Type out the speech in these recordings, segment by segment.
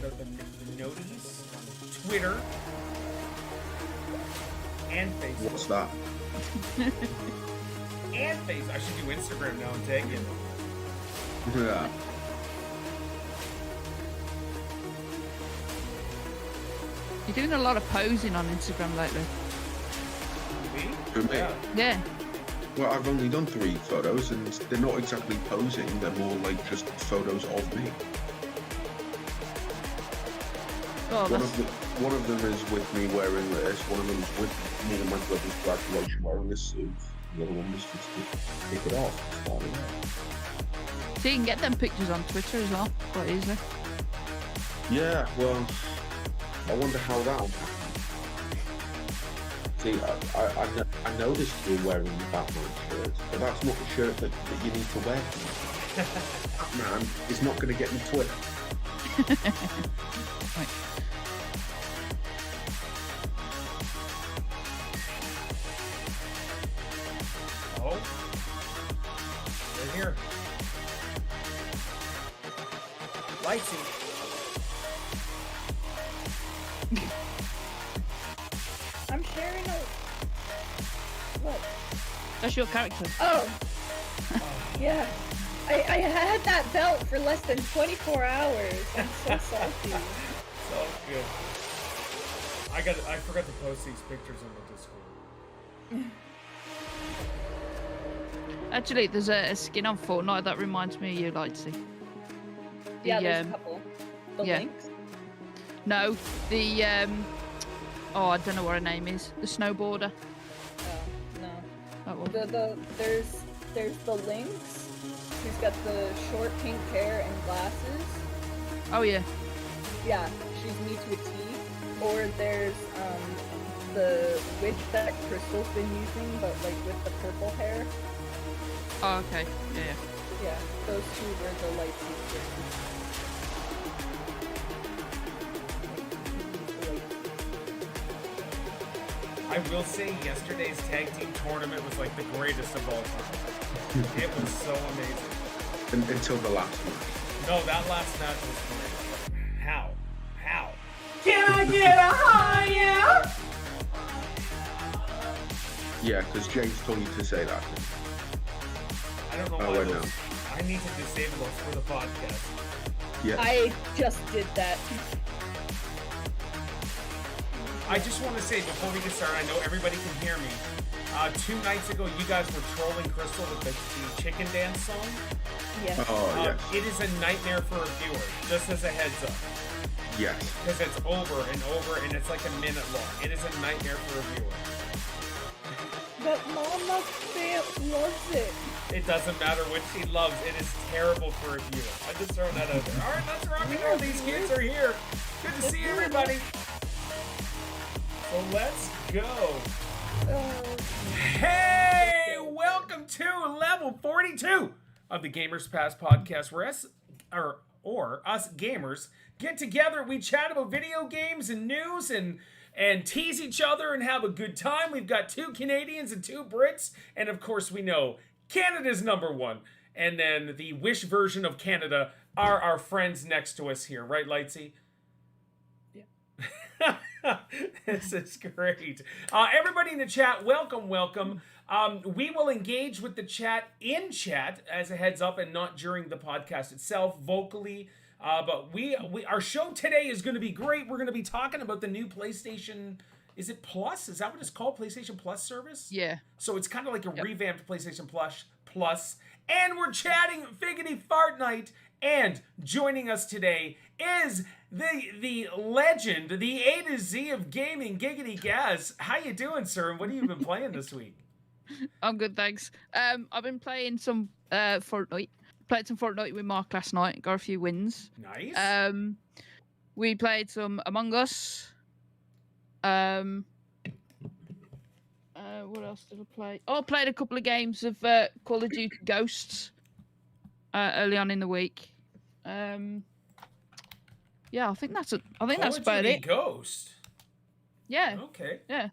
out the noties on Twitter and Facebook. What's that? And Facebook. I should do Instagram now and tag you. Yeah. You're doing a lot of posing on Instagram lately. Me? For me? Yeah. Well, I've only done 3 photos, and they're not exactly posing. They're more like just photos of me. Oh, One of them is with me wearing this. One of them is with me and my brother's graduation wearing this suit. The other one was just to take it off. so you can get them pictures on Twitter as well, quite easily. Yeah, well, I wonder how that'll happen. See, I noticed you wearing the Batman shirt, but that's not the shirt that you need to wear. Batman is not going to get me Twitter. Right. Oh. They're here. Lightsy. I'm sharing a... What? That's your character. Oh! Yeah. I had that belt for less than 24 hours. I'm so salty. So good. I forgot to post these pictures on the Discord. Actually, there's a skin on Fortnite that reminds me of you, Lightsy. Yeah, there's a couple. The yeah. links? No, the oh, I don't know what her name is. The snowboarder. Oh, no. That one. There's the Lynx. She's got the short pink hair and glasses. Oh yeah. Yeah, she's me to a T. Or there's the witch that Crystal's been using, but like with the purple hair. Oh, okay. Yeah. Yeah, those two were the Lightsy I will say yesterday's tag team tournament was like the greatest of all time. It was so amazing. Until the last match. No, that last match was great. How? Can I get a higher? Yeah, because James told you to say that. I don't know Oh, why I know. I need to disable those for the podcast. Yeah. I just did that. I just want to say before we get started, I know everybody can hear me. 2 nights ago, you guys were trolling Crystal with the chicken dance song. Yeah. Oh, yes. It is a nightmare for a viewer, just as a heads up. Yes. Because it's over and over, and it's like a minute long. It is a nightmare for a viewer. But Mama loves it. It doesn't matter what she loves. It is terrible for a viewer. I'm just throwing that out there. All right, let's rock and roll. These kids are here. Good to see everybody. So let's go. Hey, welcome to level 42 of the Gamers Pass podcast, where us gamers get together. We chat about video games and news and tease each other and have a good time. We've got 2 Canadians and 2 Brits, and of course we know Canada's #1. And then the Wish version of Canada are our friends next to us here, right, Lightsy? Yeah. This is great. Everybody in the chat, welcome. We will engage with the chat in chat as a heads up and not during the podcast itself, vocally. But our show today is going to be great. We're going to be talking about the new PlayStation. Is it Plus? Is that what it's called? PlayStation Plus service? Yeah. So it's kind of like a revamped PlayStation Plus. And we're chatting Figgity Fortnite. And joining us today is the legend, the A to Z of gaming, Giggity Gaz. How you doing, sir? And what have you been playing this week? I'm good, thanks. I've been playing some Fortnite. Played some Fortnite with Mark last night. Got a few wins. Nice. We played some Among Us. What else did I play? Oh, I played a couple of games of Call of Duty Ghosts early on in the week. Yeah, I think that's about it. Ghost. Yeah. Okay. Yeah.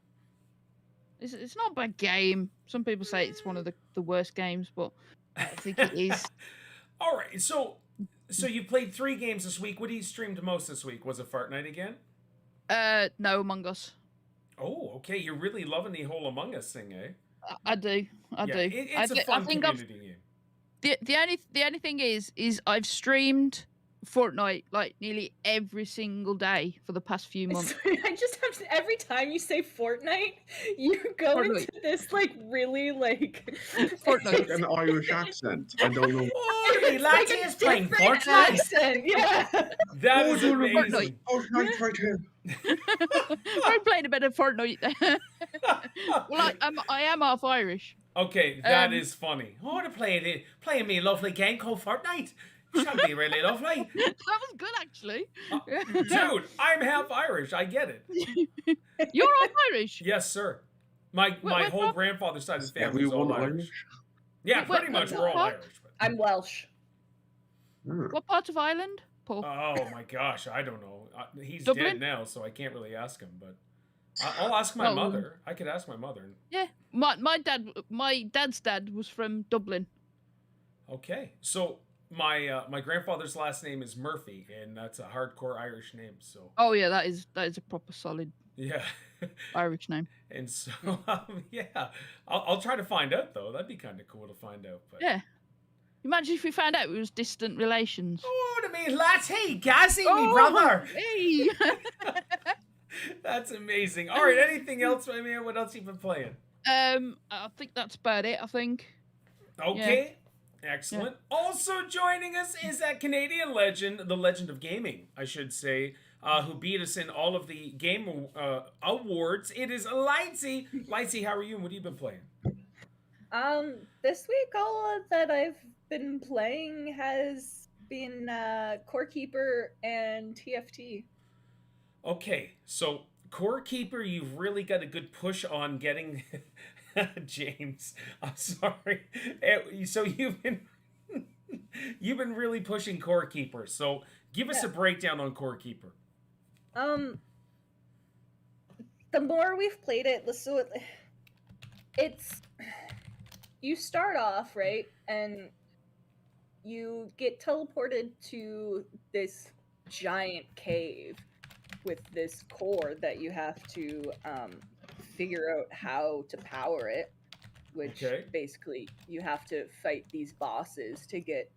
It's not a bad game. Some people say it's one of the worst games, but I think it is. All right. So So you played 3 games this week. What do you streamed most this week? Was it Fortnite again? No, Among Us. Oh, okay. You're really loving the whole Among Us thing, eh? I do. I do. It's a fun community game. The only thing is I've streamed Fortnite like nearly every single day for the past few months. I just have to, every time you say Fortnite, you go Fortnite. into this like really like Fortnite. An Irish accent. I don't know. Oh, it's like Lightsy a is playing different Fortnite. accent. Yeah. That is Fortnite. amazing. Fortnite right here. I'm playing a bit of Fortnite. Well, I am half Irish. Okay, that is funny. Oh, to playing me a lovely game called Fortnite. Should be really lovely. That was good, actually. Dude, I'm half Irish. I get it. You're half Irish. Yes, sir. My where whole from? grandfather's side of the Yeah, family is all want Irish. Yeah, Wait, pretty much what we're all part? Irish. But... I'm Welsh. What part of Ireland, Paul? Oh my gosh, I don't know. He's Dublin? dead now, so I can't really ask him. But I'll ask my Well, mother. I could ask my mother. Yeah, my dad's dad was from Dublin. Okay, so my grandfather's last name is Murphy, and that's a hardcore Irish name. So Oh yeah, that is a proper solid yeah, Irish name. and so yeah, I'll try to find out though. That'd be kind of cool to find out. But Yeah. Imagine if we found out it was distant relations. oh, to me, lads, hey, Gazzy, Oh, me brother. Hey. That's amazing. All right, anything else, my man? What else you been playing? I think that's about it. I think. Okay. Excellent. Also joining us is that Canadian legend, the legend of gaming, I should say, who beat us in all of the game awards. It is Lightsy. Lightsy, how are you and what have you been playing? This week all that I've been playing has been Core Keeper and TFT. Okay, so Core Keeper, you've really got a good push on getting... James, I'm sorry. So you've been really pushing Core Keeper. So give us a breakdown on Core Keeper. The more we've played it, so it's you start off right, and you get teleported to this giant cave with this core that you have to figure out how to power it, which basically you have to fight these bosses to get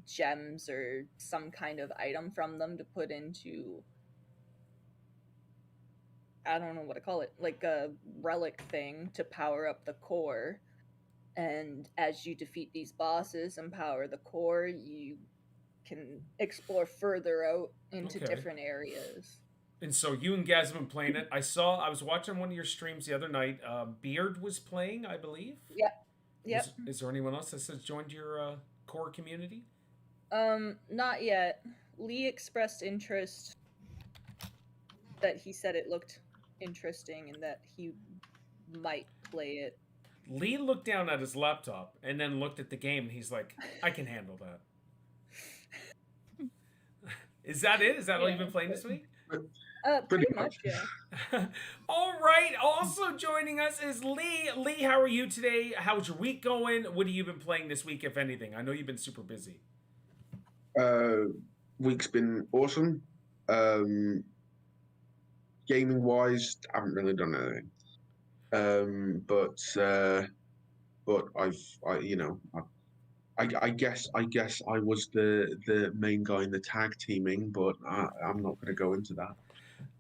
gems or some kind of item from them to put into, I don't know what to call it, like a relic thing to power up the core. And as you defeat these bosses and power the core, you can explore further out into different areas. And so you and Gaz have been playing it. I was watching one of your streams the other night. Beard was playing, I believe. Yep. Is there anyone else that has joined your core community? Not yet. Lee expressed interest, that he said it looked interesting and that he might play it. Lee looked down at his laptop and then looked at the game and he's like, I can handle that. Is that it? Is that all you've been playing this week? Pretty much, yeah. All right. Also joining us is Lee. Lee, how are you today? How's your week going? What have you been playing this week, if anything? I know you've been super busy. Week's been awesome. Gaming wise, I haven't really done anything. But I guess I was the main guy in the tag teaming, but I'm not going to go into that.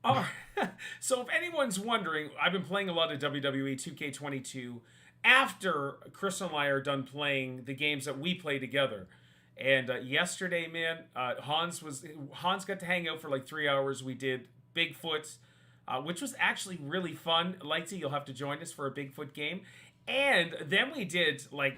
All right. So if anyone's wondering, I've been playing a lot of WWE 2K22 after Chris and I are done playing the games that we play together. And yesterday, man, Hans got to hang out for like 3 hours. We did Bigfoot, which was actually really fun. Lightsy, you'll have to join us for a Bigfoot game. And then we did like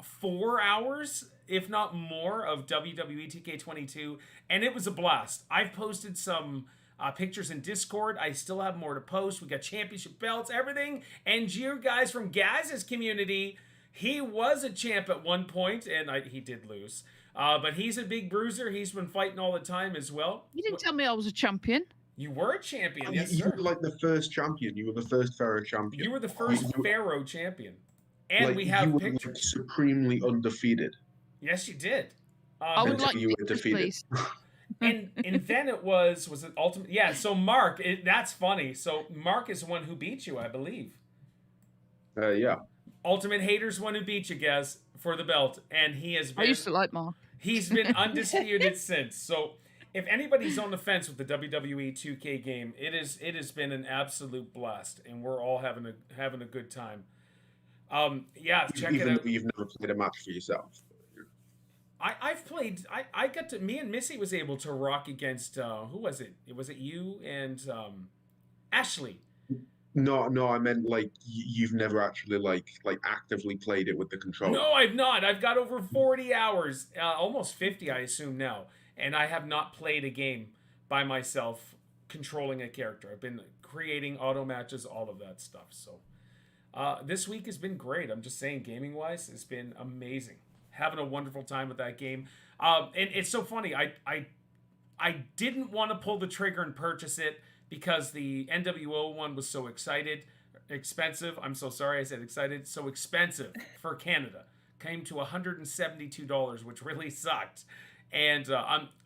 4 hours, if not more, of WWE 2K22, and it was a blast. I've posted some pictures in Discord. I still have more to post. We got championship belts, everything. And you guys from Gaz's community, he was a champ at one point, and he did lose. But he's a big bruiser. He's been fighting all the time as well. You didn't tell me I was a champion. You were a champion, yes, you sir. were like the first champion. You were the first Pharaoh champion. You were the first Pharaoh champion. And like, we have you were pictures. like supremely undefeated. Yes, you did. I would Until like you were pictures, defeated. please. And then was it Ultimate? Yeah. So Mark, that's funny. So Mark is the one who beat you, I believe. Yeah. Ultimate Hater's one who beat you, Gaz, for the belt, and he has I been used to like Mark. he's been undisputed since. So if anybody's on the fence with the WWE 2K game, it has been an absolute blast, and we're all having a good time. Yeah, check it out. You've never played a match for yourself. I've played. I got to. Me and Missy was able to rock against who was it? Was it you and Ashley? No, I meant like you've never actually like actively played it with the controller. No, I've not. I've got over 40 hours, almost 50, I assume now, and I have not played a game by myself controlling a character. I've been creating auto matches, all of that stuff. So this week has been great. I'm just saying, gaming wise, it's been amazing. Having a wonderful time with that game. And it's so funny. I didn't want to pull the trigger and purchase it because the NWO one was so expensive. I'm so sorry I said excited. So expensive for Canada. Came to $172, which really sucked. And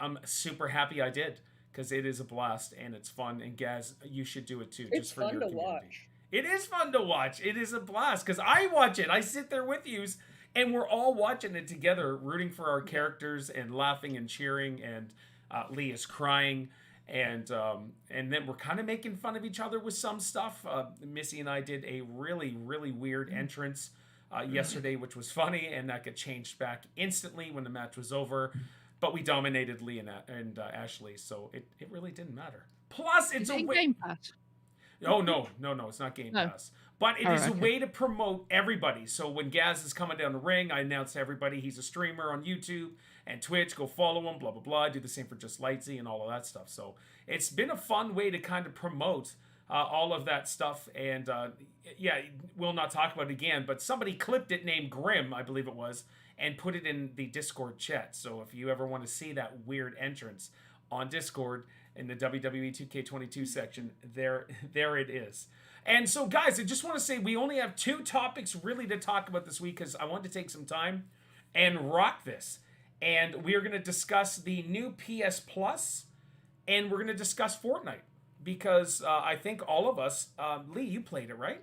I'm super happy I did because it is a blast and it's fun. And Gaz, you should do it too. It's just for fun your to community. watch. It is fun to watch. It is a blast because I watch it. I sit there with you. And we're all watching it together, rooting for our characters and laughing and cheering. And Lee is crying, and then we're kind of making fun of each other with some stuff. Missy and I did a really weird entrance yesterday, which was funny, and that got changed back instantly when the match was over. But we dominated Lee and Ashley, so it really didn't matter. Plus, it's a Game Pass. Oh, no, it's not Game Pass. But it is a way to promote everybody. So when Gaz is coming down the ring, I announce to everybody he's a streamer on YouTube and Twitch. Go follow him, blah, blah, blah. I do the same for Just Lightsy and all of that stuff. So it's been a fun way to kind of promote all of that stuff. And, yeah, we'll not talk about it again. But somebody clipped it named Grim, I believe it was, and put it in the Discord chat. So if you ever want to see that weird entrance on Discord in the WWE 2K22 section, there it is. And so, guys, I just want to say we only have 2 topics really to talk about this week because I want to take some time and rock this. And we are going to discuss the new PS Plus, and we're going to discuss Fortnite because I think all of us, Lee, you played it, right?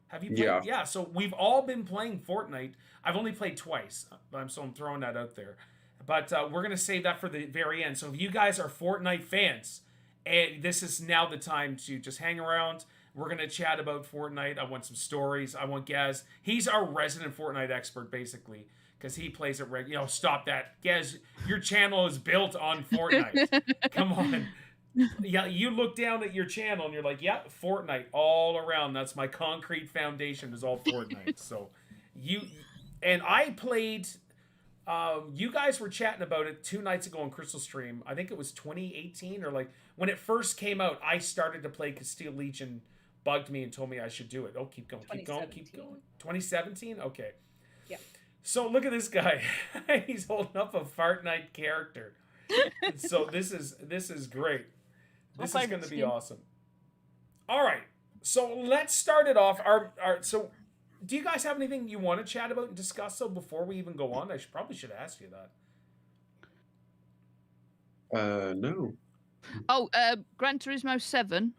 Have you played? Yeah. So we've all been playing Fortnite. I've only played twice, so I'm throwing that out there. But we're going to save that for the very end. So if you guys are Fortnite fans, and this is now the time to just hang around. We're going to chat about Fortnite. I want some stories. I want Gaz. He's our resident Fortnite expert, basically, because he plays it regularly. Stop that. Gaz, your channel is built on Fortnite. Come on. Yeah, you look down at your channel and you're like, yeah, Fortnite all around. That's my concrete foundation is all Fortnite. So I played... you guys were chatting about it 2 nights ago on Crystal Stream. I think it was 2018 or like when it first came out. I started to play Castile Legion, bugged me and told me I should do it. Oh, keep going. 2017? Okay. Yeah. So look at this guy. He's holding up a Fortnite character. So this is great. This is going to be awesome. All right. So let's start it off. So do you guys have anything you want to chat about and discuss before we even go on? I probably should ask you that. No. Oh, Gran Turismo 7.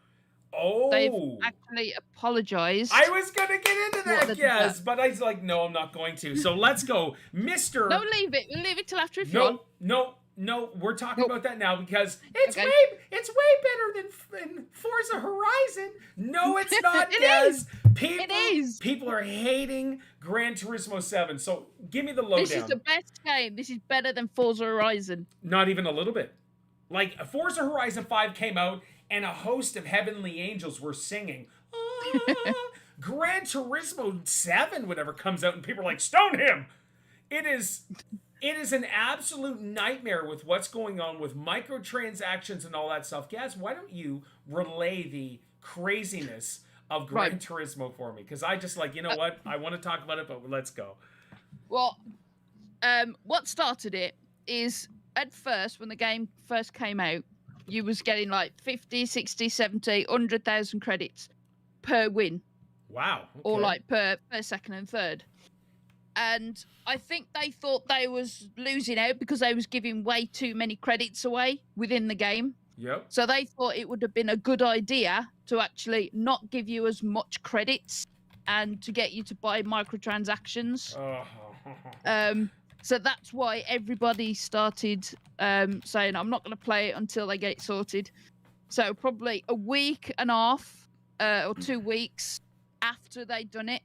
Oh. They've actually apologized. I was going to get into that, yes, but I was like, no, I'm not going to. So let's go. Mr. No, leave it. We'll leave it till after if you want. No, we're talking about that now because it's Okay. way better than Forza Horizon. No, it's not, It Des. is. It is. People are hating Gran Turismo 7. So give me the lowdown. This is the best game. This is better than Forza Horizon. Not even a little bit. Like Forza Horizon 5 came out and a host of heavenly angels were singing. Gran Turismo 7, whenever comes out, and people are like, stone him. It is an absolute nightmare with what's going on with microtransactions and all that stuff. Gaz, why don't you relay the craziness of Gran Turismo for me? Because I just you know what? I want to talk about it, but let's go. Well, what started it is at first, when the game first came out, you was getting like 50, 60, 70, 100,000 credits per win. Wow. Okay. Or like per second and third. and I think they thought they was losing out because they was giving way too many credits away within the game. Yep. So they thought it would have been a good idea to actually not give you as much credits and to get you to buy microtransactions. So that's why everybody started saying, I'm not going to play it until they get it sorted. So probably a week and a half or 2 weeks after they'd done it,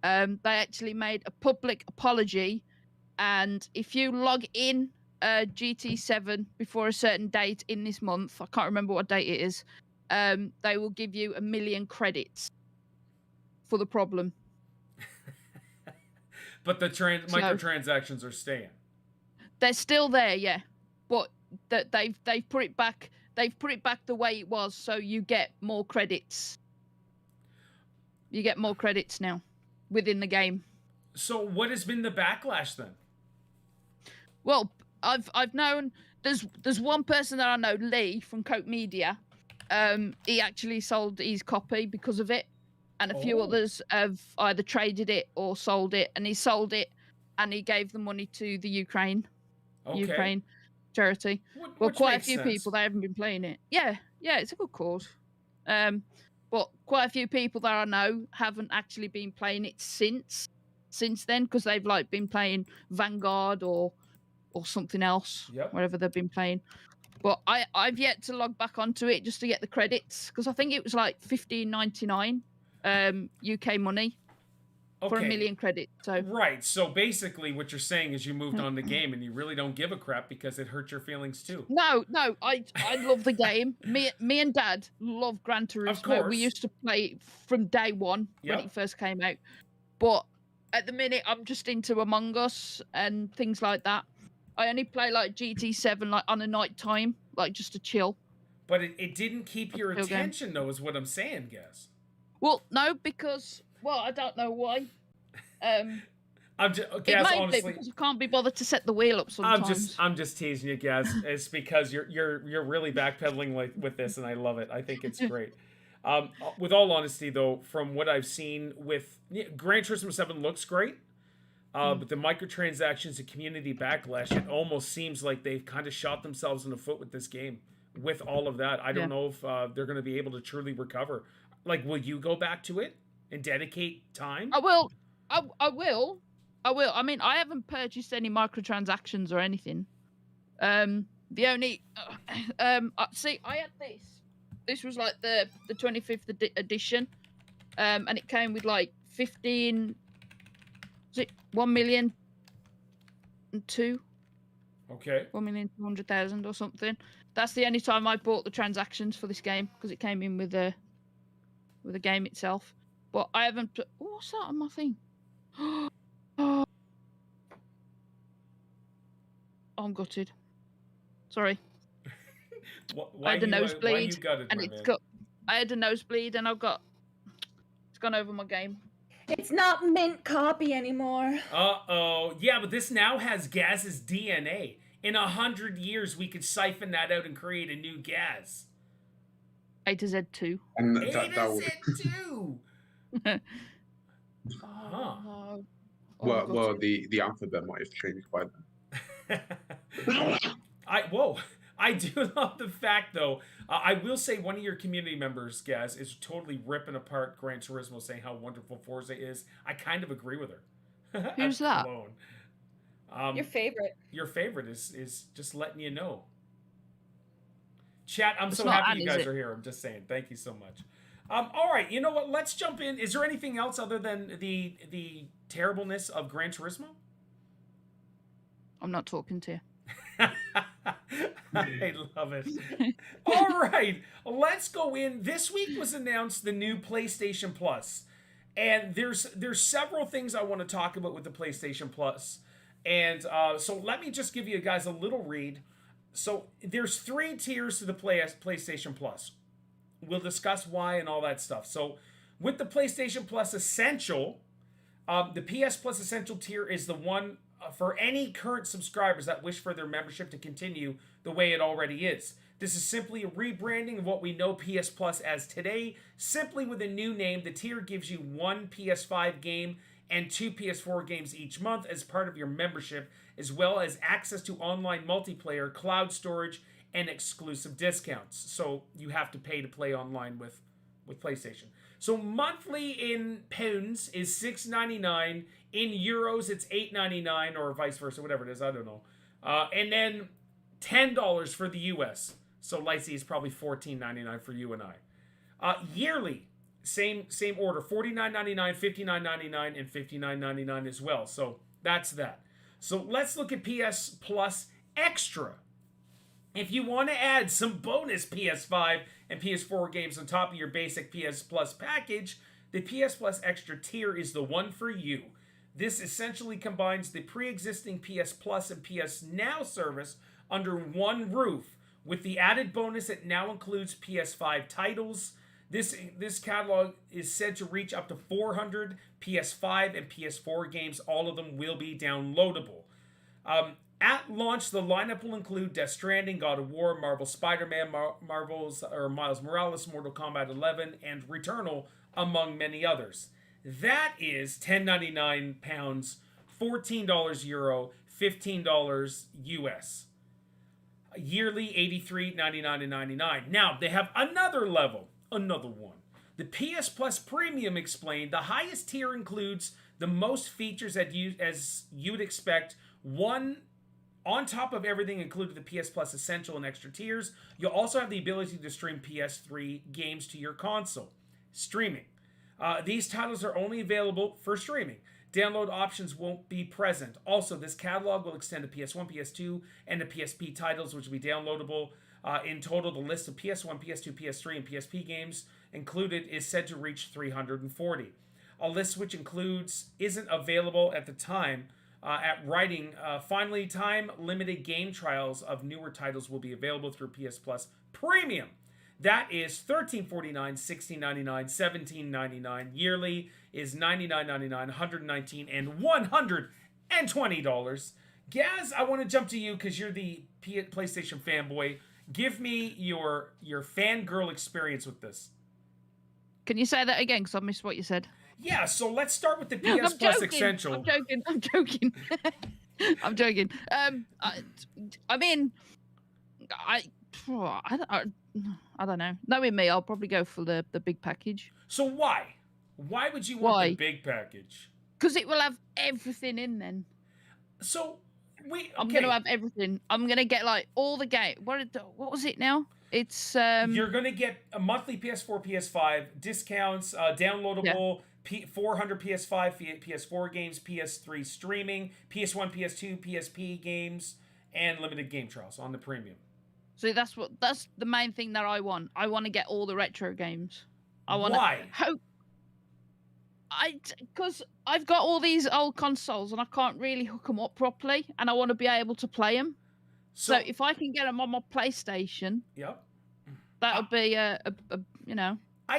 they actually made a public apology. And if you log in GT7 before a certain date in this month, I can't remember what date it is, they will give you 1 million credits for the problem. But the microtransactions are staying. They're still there, yeah. But they've put it back. They've put it back the way it was, so you get more credits. You get more credits now within the game. So what has been the backlash then? Well, I've known there's one person that I know, Lee from Coke Media. He actually sold his copy because of it, and a few others have either traded it or sold it. And he sold it, and he gave the money to the Ukraine charity. Well, quite a few people, they haven't been playing it. Yeah, it's a good cause. But quite a few people that I know haven't actually been playing it since then, because they've like been playing Vanguard or something else, whatever they've been playing. But I've yet to log back onto it just to get the credits, because I think it was like $15.99 UK money for 1 million credits. So right. So basically, what you're saying is you moved on the game and you really don't give a crap because it hurt your feelings too. No, I love the game. Me and Dad love Gran Turismo. Of course. We used to play it from day one when it first came out. But at the minute, I'm just into Among Us and things like that. I only play like GT7 like on a night time, like just to chill. But it didn't keep your attention, though, is what I'm saying, guess. Well, no, because I don't know why. I'm just, it might honestly, be because I can't be bothered to set the wheel up sometimes. I'm just teasing you, Gaz. It's because you're really backpedaling with this, and I love it. I think it's great. With all honesty, though, from what I've seen with Gran Turismo 7 looks great. But the microtransactions and community backlash, it almost seems like they've kind of shot themselves in the foot with this game. With all of that, I don't know if they're going to be able to truly recover. Like, will you go back to it and dedicate time? I will. I will. I mean, I haven't purchased any microtransactions or anything. The only see, I had this. This was like the 25th edition, and it came with like 15. Was it 1,000,002? Okay. 1,200,000 or something. That's the only time I bought the transactions for this game, because it came in with the game itself. But I haven't. What's that on my thing? Oh, I'm gutted. Sorry. I had a nosebleed, I had a nosebleed, and it's gone over my game. It's not mint copy anymore. Uh-oh. Yeah, but this now has Gaz's DNA. In 100 years, we could siphon that out and create a new Gaz. A to Z2. And A to Z2! Oh, well, the alphabet might have changed by then. I do love the fact, though. I will say one of your community members, Gaz, is totally ripping apart Gran Turismo, saying how wonderful Forza is. I kind of agree with her. Who's that? Your favorite. Your favorite is just letting you know. Chat, I'm It's so not happy Anne, you is guys it? are here. I'm just saying. Thank you so much. All right, you know what? Let's jump in. Is there anything else other than the terribleness of Gran Turismo? I'm not talking to you. I love it. All right, let's go in. This week was announced the new PlayStation Plus, and there's several things I want to talk about with the PlayStation Plus, and so let me just give you guys a little read. So there's 3 tiers to the PlayStation Plus. We'll discuss why and all that stuff. So with the PlayStation Plus Essential, the PS Plus Essential tier is the one for any current subscribers that wish for their membership to continue the way it already is. This is simply a rebranding of what we know PS Plus as today, simply with a new name. The tier gives you 1 PS5 game and 2 PS4 games each month as part of your membership, as well as access to online multiplayer, cloud storage, and exclusive discounts. So you have to pay to play online with PlayStation. So monthly in pounds is $6.99. In euros, it's $8.99 or vice versa, whatever it is. I don't know. And then $10 for the US. So Lightsy is probably $14.99 for you and I. Yearly, same order, $49.99, $59.99, and $59.99 as well. So that's that. So let's look at PS Plus Extra. If you want to add some bonus PS5 and PS4 games on top of your basic PS Plus package, the PS Plus Extra tier is the one for you. This essentially combines the pre-existing PS Plus and PS Now service under one roof, with the added bonus that now includes PS5 titles. This catalog is said to reach up to 400 PS5 and PS4 games. All of them will be downloadable. At launch, the lineup will include Death Stranding, God of War, Marvel Spider-Man, Miles Morales, Mortal Kombat 11, and Returnal, among many others. That is £10.99, $14 Euro, $15 US. Yearly $83.99 and $99. Now, they have another level, another one. The PS Plus Premium explained the highest tier includes the most features as you'd expect. One, on top of everything included the PS Plus Essential and Extra tiers, you'll also have the ability to stream PS3 games to your console. Streaming. These titles are only available for streaming. Download options won't be present. Also, this catalog will extend to PS1, PS2, and the PSP titles, which will be downloadable. In total, the list of PS1, PS2, PS3, and PSP games included is said to reach 340. A list which isn't available at the time at writing. Finally, time-limited game trials of newer titles will be available through PS Plus Premium. That is $13.49, $16.99, $17.99. Yearly is $99.99, $119, and $120. Gaz, I want to jump to you because you're the PlayStation fanboy. Give me your fangirl experience with this. Can you say that again? Because I missed what you said. Yeah, so let's start with the PS Plus Essential. I'm joking. I'm joking. I mean, I don't know. Knowing me, I'll probably go for the big package. So why? Why would you want the big package? Because it will have everything in then. So I'm gonna have everything. I'm gonna get like all the game. What was it now? It's you're gonna get a monthly PS4, PS5 discounts, downloadable 400 PS5, PS4 games, PS3 streaming, PS1, PS2, PSP games, and limited game trials on the premium. So that's the main thing that I want. I want to get all the retro games. Why? Because I've got all these old consoles and I can't really hook them up properly, and I want to be able to play them. So if I can get them on my PlayStation, that would be I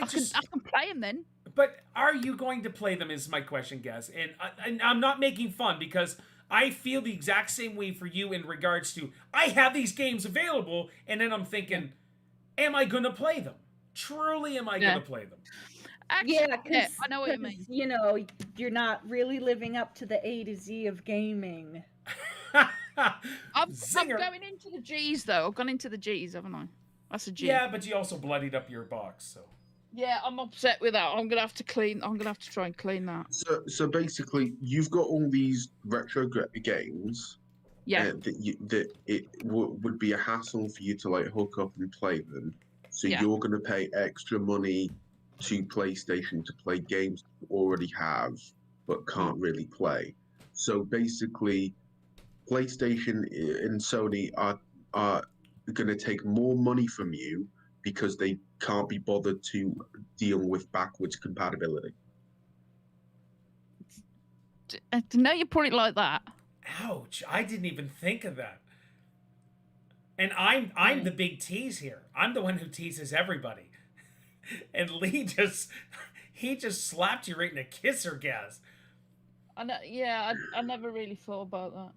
can play them then. But are you going to play them? Is my question, Gaz. And I'm not making fun because I feel the exact same way for you in regards to I have these games available, and then I'm thinking, am I going to play them? Truly, am I going to play them? Actually, I know what you mean. You know, you're not really living up to the A to Z of gaming. I'm going into the G's though. I've gone into the G's, haven't I? That's a G. Yeah, but you also bloodied up your box, so. Yeah, I'm upset with that. I'm gonna have to try and clean that. So basically, you've got all these retro games. Yeah. That it would be a hassle for you to like hook up and play them. So you're gonna pay extra money to PlayStation to play games you already have but can't really play. So basically, PlayStation and Sony are gonna take more money from you because they can't be bothered to deal with backwards compatibility. Now you put it like that. Ouch! I didn't even think of that. And I'm the big tease here. I'm the one who teases everybody. And Lee just slapped you right in the kisser, Gaz. I know. Yeah, I never really thought about that.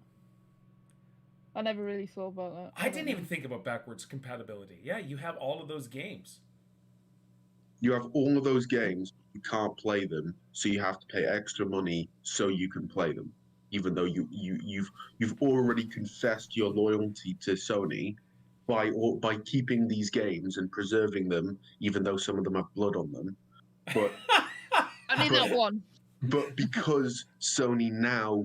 I didn't even think about backwards compatibility. Yeah, you have all of those games. You have all of those games, you can't play them, so you have to pay extra money so you can play them, even though you've already confessed your loyalty to Sony by keeping these games and preserving them, even though some of them have blood on them. But Only that one. But because Sony now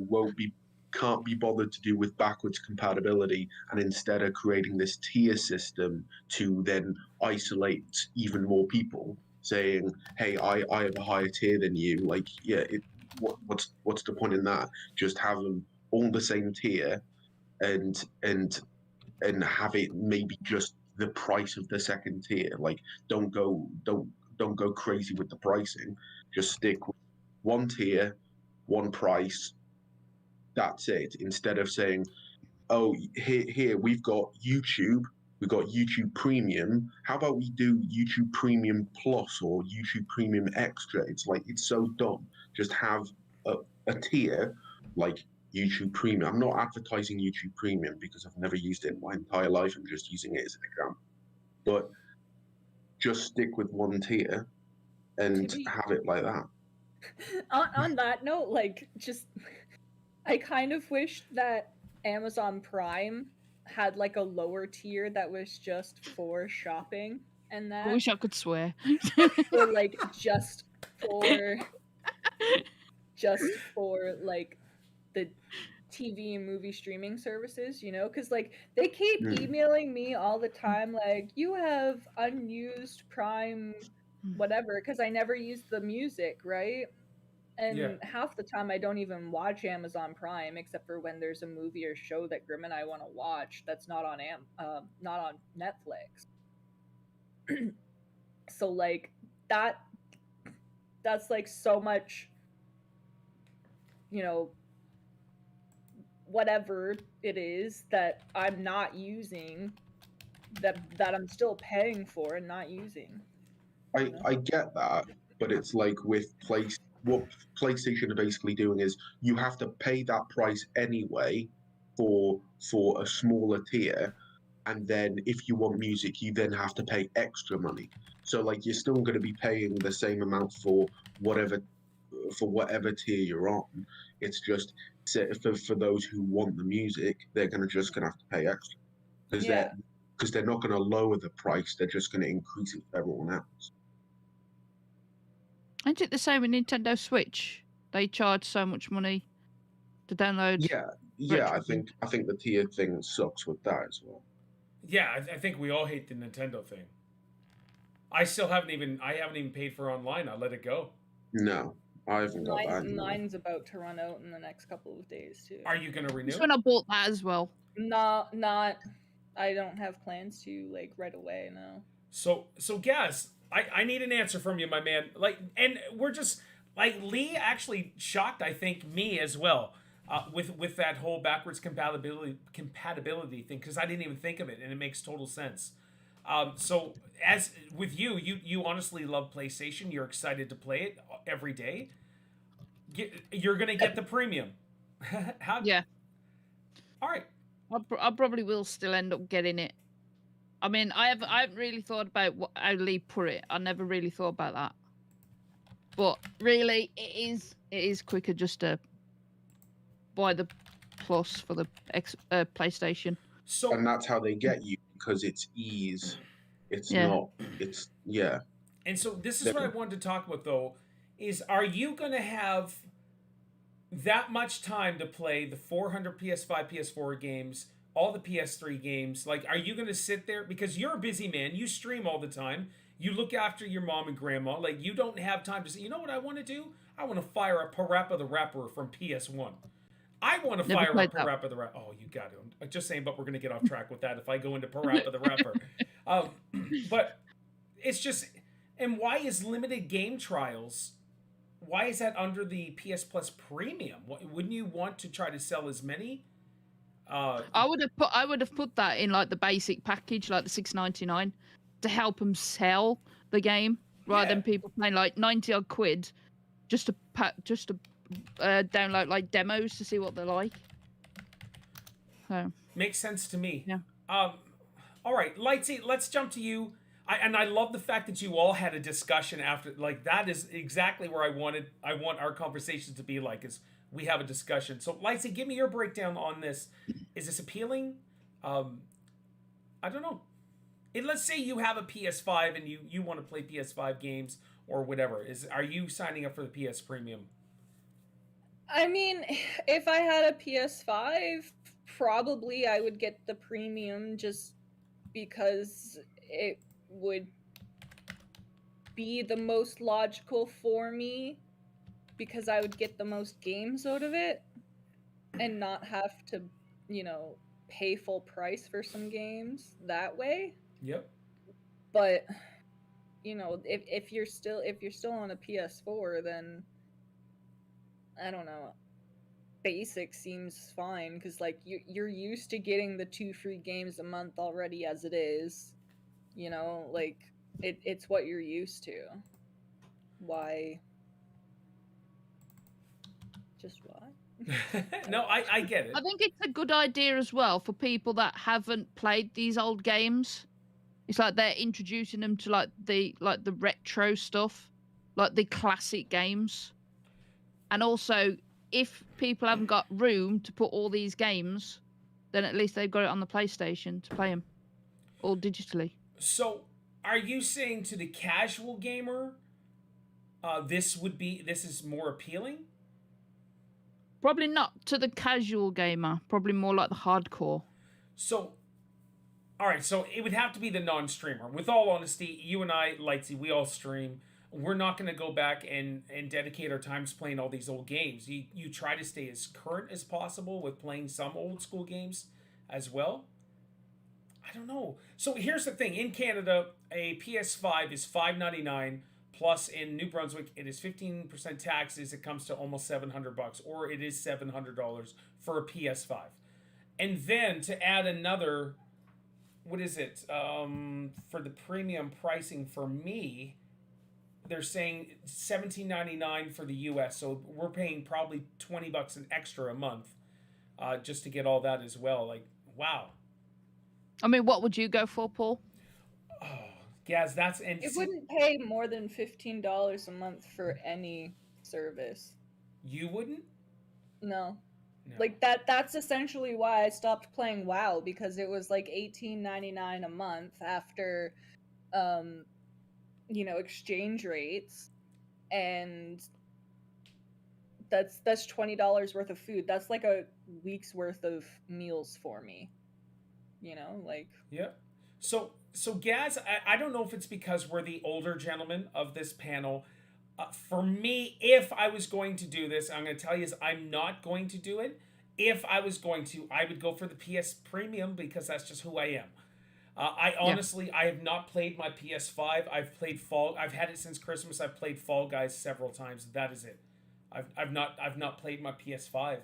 can't be bothered to do with backwards compatibility, and instead are creating this tier system to then isolate even more people, saying, "Hey, I have a higher tier than you." Like, yeah, what's the point in that? Just have them all the same tier, and have it maybe just the price of the second tier. Like, don't go crazy with the pricing. Just stick with one tier, one price. That's it. Instead of saying, "Oh, here we've got YouTube Premium. How about we do YouTube Premium Plus or YouTube Premium Extra?" It's like, it's so dumb. Just have a tier like YouTube Premium. I'm not advertising YouTube Premium because I've never used it in my entire life. I'm just using it as an example. But just stick with one tier and have it like that. On that note, like, just I kind of wish that Amazon Prime had like a lower tier that was just for shopping and that. I wish I could swear. Or like just for like the TV and movie streaming services, you know, because like they keep emailing me all the time, like, you have unused Prime, whatever, because I never use the music, right? And half the time I don't even watch Amazon Prime except for when there's a movie or show that Grim and I want to watch that's not on Netflix. So like that's like so much, you know, whatever it is that I'm not using that I'm still paying for and not using. I get that, but it's like with what PlayStation are basically doing is you have to pay that price anyway for a smaller tier, and then if you want music, you then have to pay extra money. So like you're still going to be paying the same amount for whatever tier you're on. It's just for those who want the music, they're just gonna have to pay extra because they're not going to lower the price. They're just going to increase it for everyone else. Isn't it the same with Nintendo Switch? They charge so much money to download. Yeah. I think the tier thing sucks with that as well. Yeah, I think we all hate the Nintendo thing. I haven't even paid for online. I let it go. No, I haven't got that. Mine's about to run out in the next couple of days too. Are you gonna renew? That's when I bought that as well. No, not. I don't have plans to like right away. No. So Gaz, I need an answer from you, my man. Like, and we're just like Lee actually shocked, I think, me as well, with that whole backwards compatibility thing, because I didn't even think of it, and it makes total sense. So as with you honestly love PlayStation. You're excited to play it every day. You're gonna get the premium. Yeah. All right. I probably will still end up getting it. I mean, I haven't really thought about how Lee put it. I never really thought about that. But really, it is quicker just to buy the Plus for the PlayStation. So, and that's how they get you, because it's ease. It's not. It's And so this is what I wanted to talk about, though, is are you going to have that much time to play the 400 PS5, PS4 games, all the PS3 games? Like, are you going to sit there? Because you're a busy man. You stream all the time. You look after your mom and grandma. Like, you don't have time to say, you know what I want to do? I want to fire up Parappa the Rapper from PS1. I want to fire up Parappa the Rapper. Oh, you got it. I'm just saying, but we're going to get off track with that if I go into Parappa the Rapper. But it's just, and why is limited game trials, why is that under the PS Plus Premium? Wouldn't you want to try to sell as many? I would have put that in like the basic package, like the $6.99, to help them sell the game rather than people paying like 90 odd quid just to download like demos to see what they're like. So makes sense to me. Yeah. All right, Lightsy, let's jump to you. I love the fact that you all had a discussion after. Like, that is exactly where I want our conversations to be like, is we have a discussion. So, Lightsy, give me your breakdown on this. Is this appealing? I don't know. And let's say you have a PS5 and you want to play PS5 games or whatever. Are you signing up for the PS Premium? I mean, if I had a PS5, probably I would get the premium just because it would be the most logical for me, because I would get the most games out of it and not have to, pay full price for some games that way. Yep. But if you're still on a PS4, then I don't know. Basic seems fine, because like you're used to getting the 2 free games a month already as it is. Like it's what you're used to. Why? Just why? No, I get it. I think it's a good idea as well for people that haven't played these old games. It's like they're introducing them to like the retro stuff, like the classic games. And also, if people haven't got room to put all these games, then at least they've got it on the PlayStation to play them, all digitally. So, are you saying to the casual gamer, this is more appealing? Probably not to the casual gamer. Probably more like the hardcore. So, all right. So it would have to be the non-streamer. With all honesty, you and I, Lightsy, we all stream. We're not going to go back and dedicate our times playing all these old games. You try to stay as current as possible with playing some old school games as well. I don't know. So here's the thing. In Canada, a PS5 is $5.99. Plus, in New Brunswick, it is 15% taxes. It comes to almost $700, or it is $700 for a PS5. And then to add another, what is it? For the premium pricing for me, they're saying $17.99 for the US. So we're paying probably $20 an extra a month, just to get all that as well. Like, wow. I mean, what would you go for, Paul? Oh, Gaz, it wouldn't pay more than $15 a month for any service. You wouldn't? No. Like that's essentially why I stopped playing WoW, because it was like $18.99 a month after exchange rates, and that's $20 worth of food. That's like a week's worth of meals for me. Yeah. So Gaz, I don't know if it's because we're the older gentlemen of this panel. For me, if I was going to do this, I'm going to tell you is I'm not going to do it. If I was going to, I would go for the PS Premium, because that's just who I am. I honestly, I have not played my PS5. I've had it since Christmas. I've played Fall Guys several times. That is it. I've not played my PS5.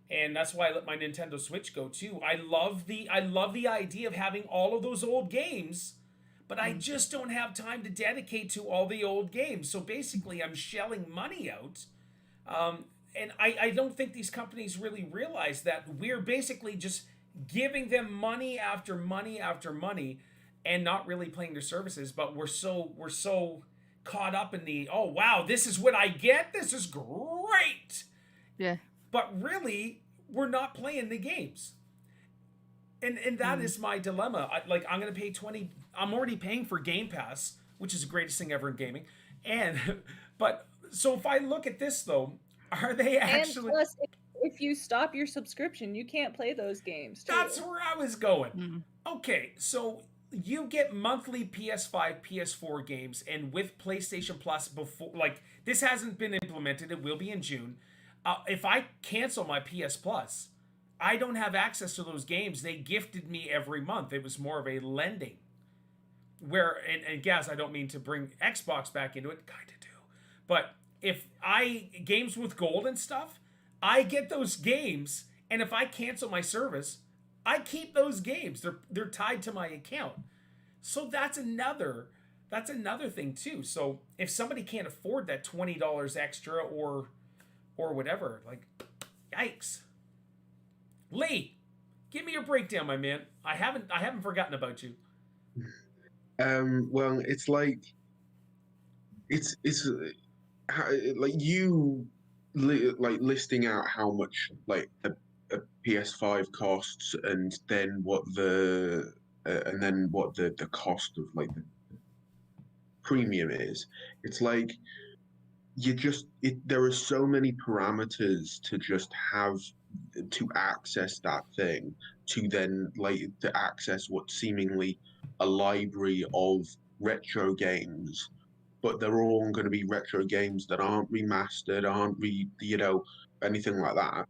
And that's why I let my Nintendo Switch go too. I love the idea of having all of those old games, but I just don't have time to dedicate to all the old games. So basically, I'm shelling money out. And I don't think these companies really realize that we're basically just giving them money after money after money and not really playing their services. But we're so caught up in the, oh, wow, this is what I get. This is great. Yeah. But really, we're not playing the games. And that is my dilemma. I'm going to pay $20. I'm already paying for Game Pass, which is the greatest thing ever in gaming. But so if I look at this, though, are they actually... And plus, if you stop your subscription, you can't play those games, too. That's where I was going. Okay, so you get monthly PS5, PS4 games, and with PlayStation Plus before... Like, this hasn't been implemented. It will be in June. If I cancel my PS Plus, I don't have access to those games. They gifted me every month. It was more of a lending. And Gaz, I don't mean to bring Xbox back into it. Kind of do. But if games with gold and stuff, I get those games. And if I cancel my service, I keep those games. They're tied to my account. So that's another thing too. So if somebody can't afford that $20 extra or whatever, like, yikes. Lee, give me your breakdown, my man. I haven't forgotten about you. Well, it's like it's like you like listing out how much like a PS5 costs, and then what the cost of like the premium is. It's like there are so many parameters to just have to access that thing, to then like to access what seemingly a library of retro games, but they're all going to be retro games that aren't remastered, aren't anything like that.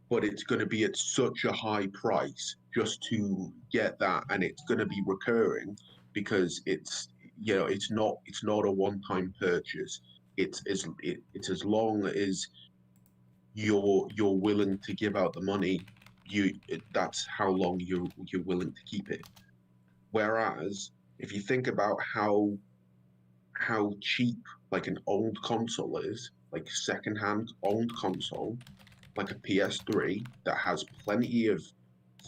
But it's going to be at such a high price just to get that, and it's going to be recurring because it's not a one-time purchase. It's as long as you're willing to give out the money, that's how long you're willing to keep it. Whereas if you think about how cheap like an old console is, like secondhand old console, like a PS3 that has plenty of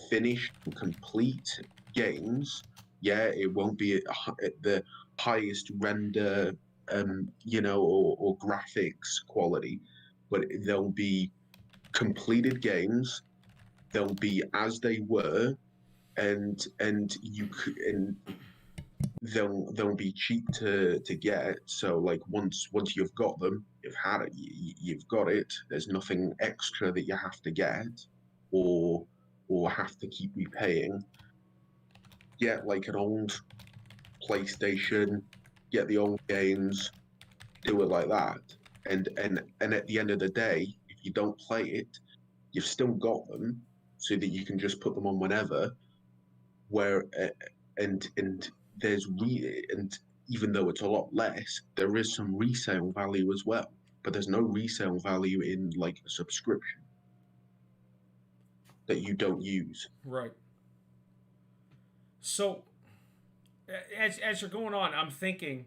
finished and complete games. Yeah, it won't be at the highest render, or graphics quality, but they'll be completed games. They'll be as they were, and they'll be cheap to get. So like once you've got them, you've had it, you've got it. There's nothing extra that you have to get, or have to keep repaying. Get like an old PlayStation, get the old games, do it like that, and at the end of the day, if you don't play it, you've still got them, so that you can just put them on whenever. Where and there's and even though it's a lot less, there is some resale value as well. But there's no resale value in like a subscription that you don't use. Right. So, as you're going on, I'm thinking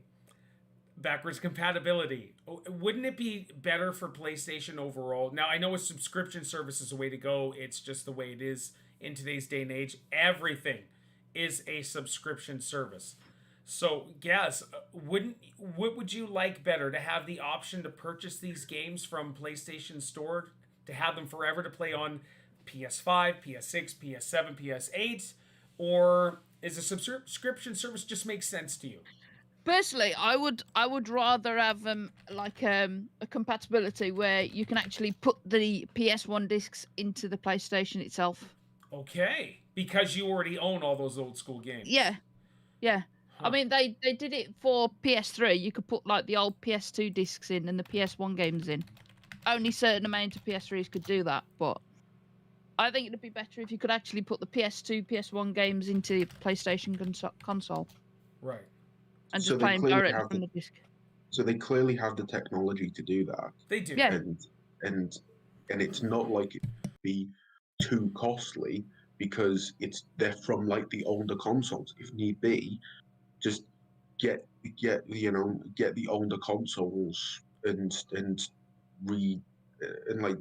backwards compatibility. Wouldn't it be better for PlayStation overall? Now, I know a subscription service is the way to go. It's just the way it is in today's day and age. Everything is a subscription service. So, yes, what would you like better, to have the option to purchase these games from PlayStation Store, to have them forever to play on PS5, PS6, PS7, PS8, or is a subscription service just make sense to you? Personally, I would rather have like a compatibility where you can actually put the PS1 discs into the PlayStation itself. Okay, because you already own all those old school games. Yeah, yeah. Huh. I mean, they did it for PS3. You could put like the old PS2 discs in and the PS1 games in. Only certain amount of PS3s could do that, but I think it'd be better if you could actually put the PS2, PS1 games into the PlayStation console. Right. And just play them directly from the disc. So they clearly have the technology to do that. They do. Yeah. And it's not like it would be too costly, because they're from like the older consoles. If need be, just get the older consoles and like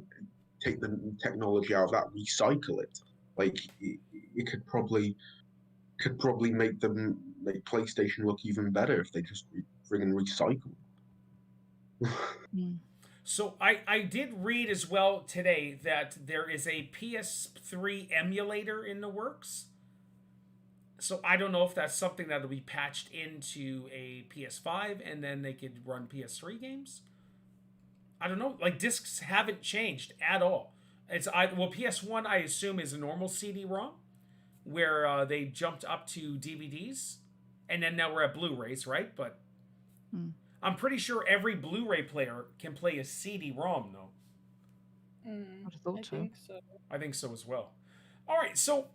take the technology out of that, recycle it. Like it could probably make PlayStation look even better if they just friggin' recycle. So I did read as well today that there is a PS3 emulator in the works. So I don't know if that's something that'll be patched into a PS5 and then they could run PS3 games. I don't know. Like, discs haven't changed at all. PS1 I assume is a normal CD-ROM, where they jumped up to DVDs, and then now we're at Blu-rays, right? But I'm pretty sure every Blu-ray player can play a CD-ROM, though. I think so. I think so as well. All right, so.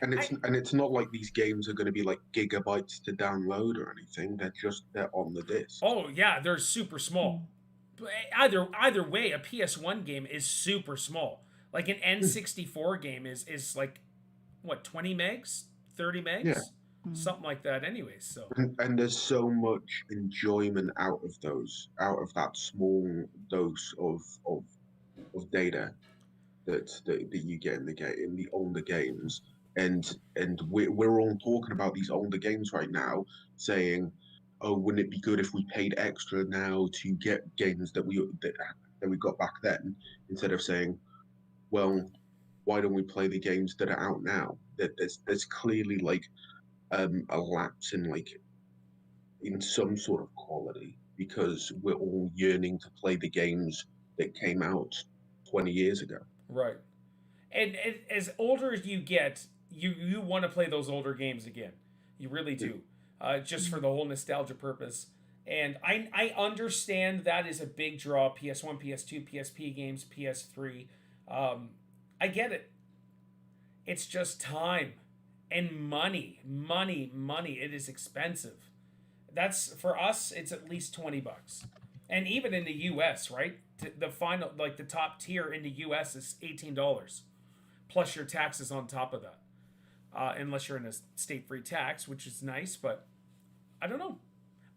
And it's not like these games are going to be like gigabytes to download or anything. They're on the disc. Oh yeah, they're super small. Either way, a PS1 game is super small. Like an N64 game is like what, 20 megs, 30 megs, Yeah. Something like that. Anyways, so and there's so much enjoyment out of that small dose of data that you get in the older games. and we're all talking about these older games right now, saying, "Oh, wouldn't it be good if we paid extra now to get games that we got back then?" Instead of saying, "Well, why don't we play the games that are out now?" That there's clearly like a lapse in some sort of quality because we're all yearning to play the games that came out 20 years ago. Right. And as older as you get, you want to play those older games again. You really do, just for the whole nostalgia purpose. And I understand that is a big draw. PS1, PS2, PSP games, PS3. I get it. It's just time and money, money, money. It is expensive. That's for us. It's at least $20, and even in the U.S., right? The final, like the top tier in the U.S. is $18, plus your taxes on top of that. Unless you're in a state-free tax, which is nice, but I don't know.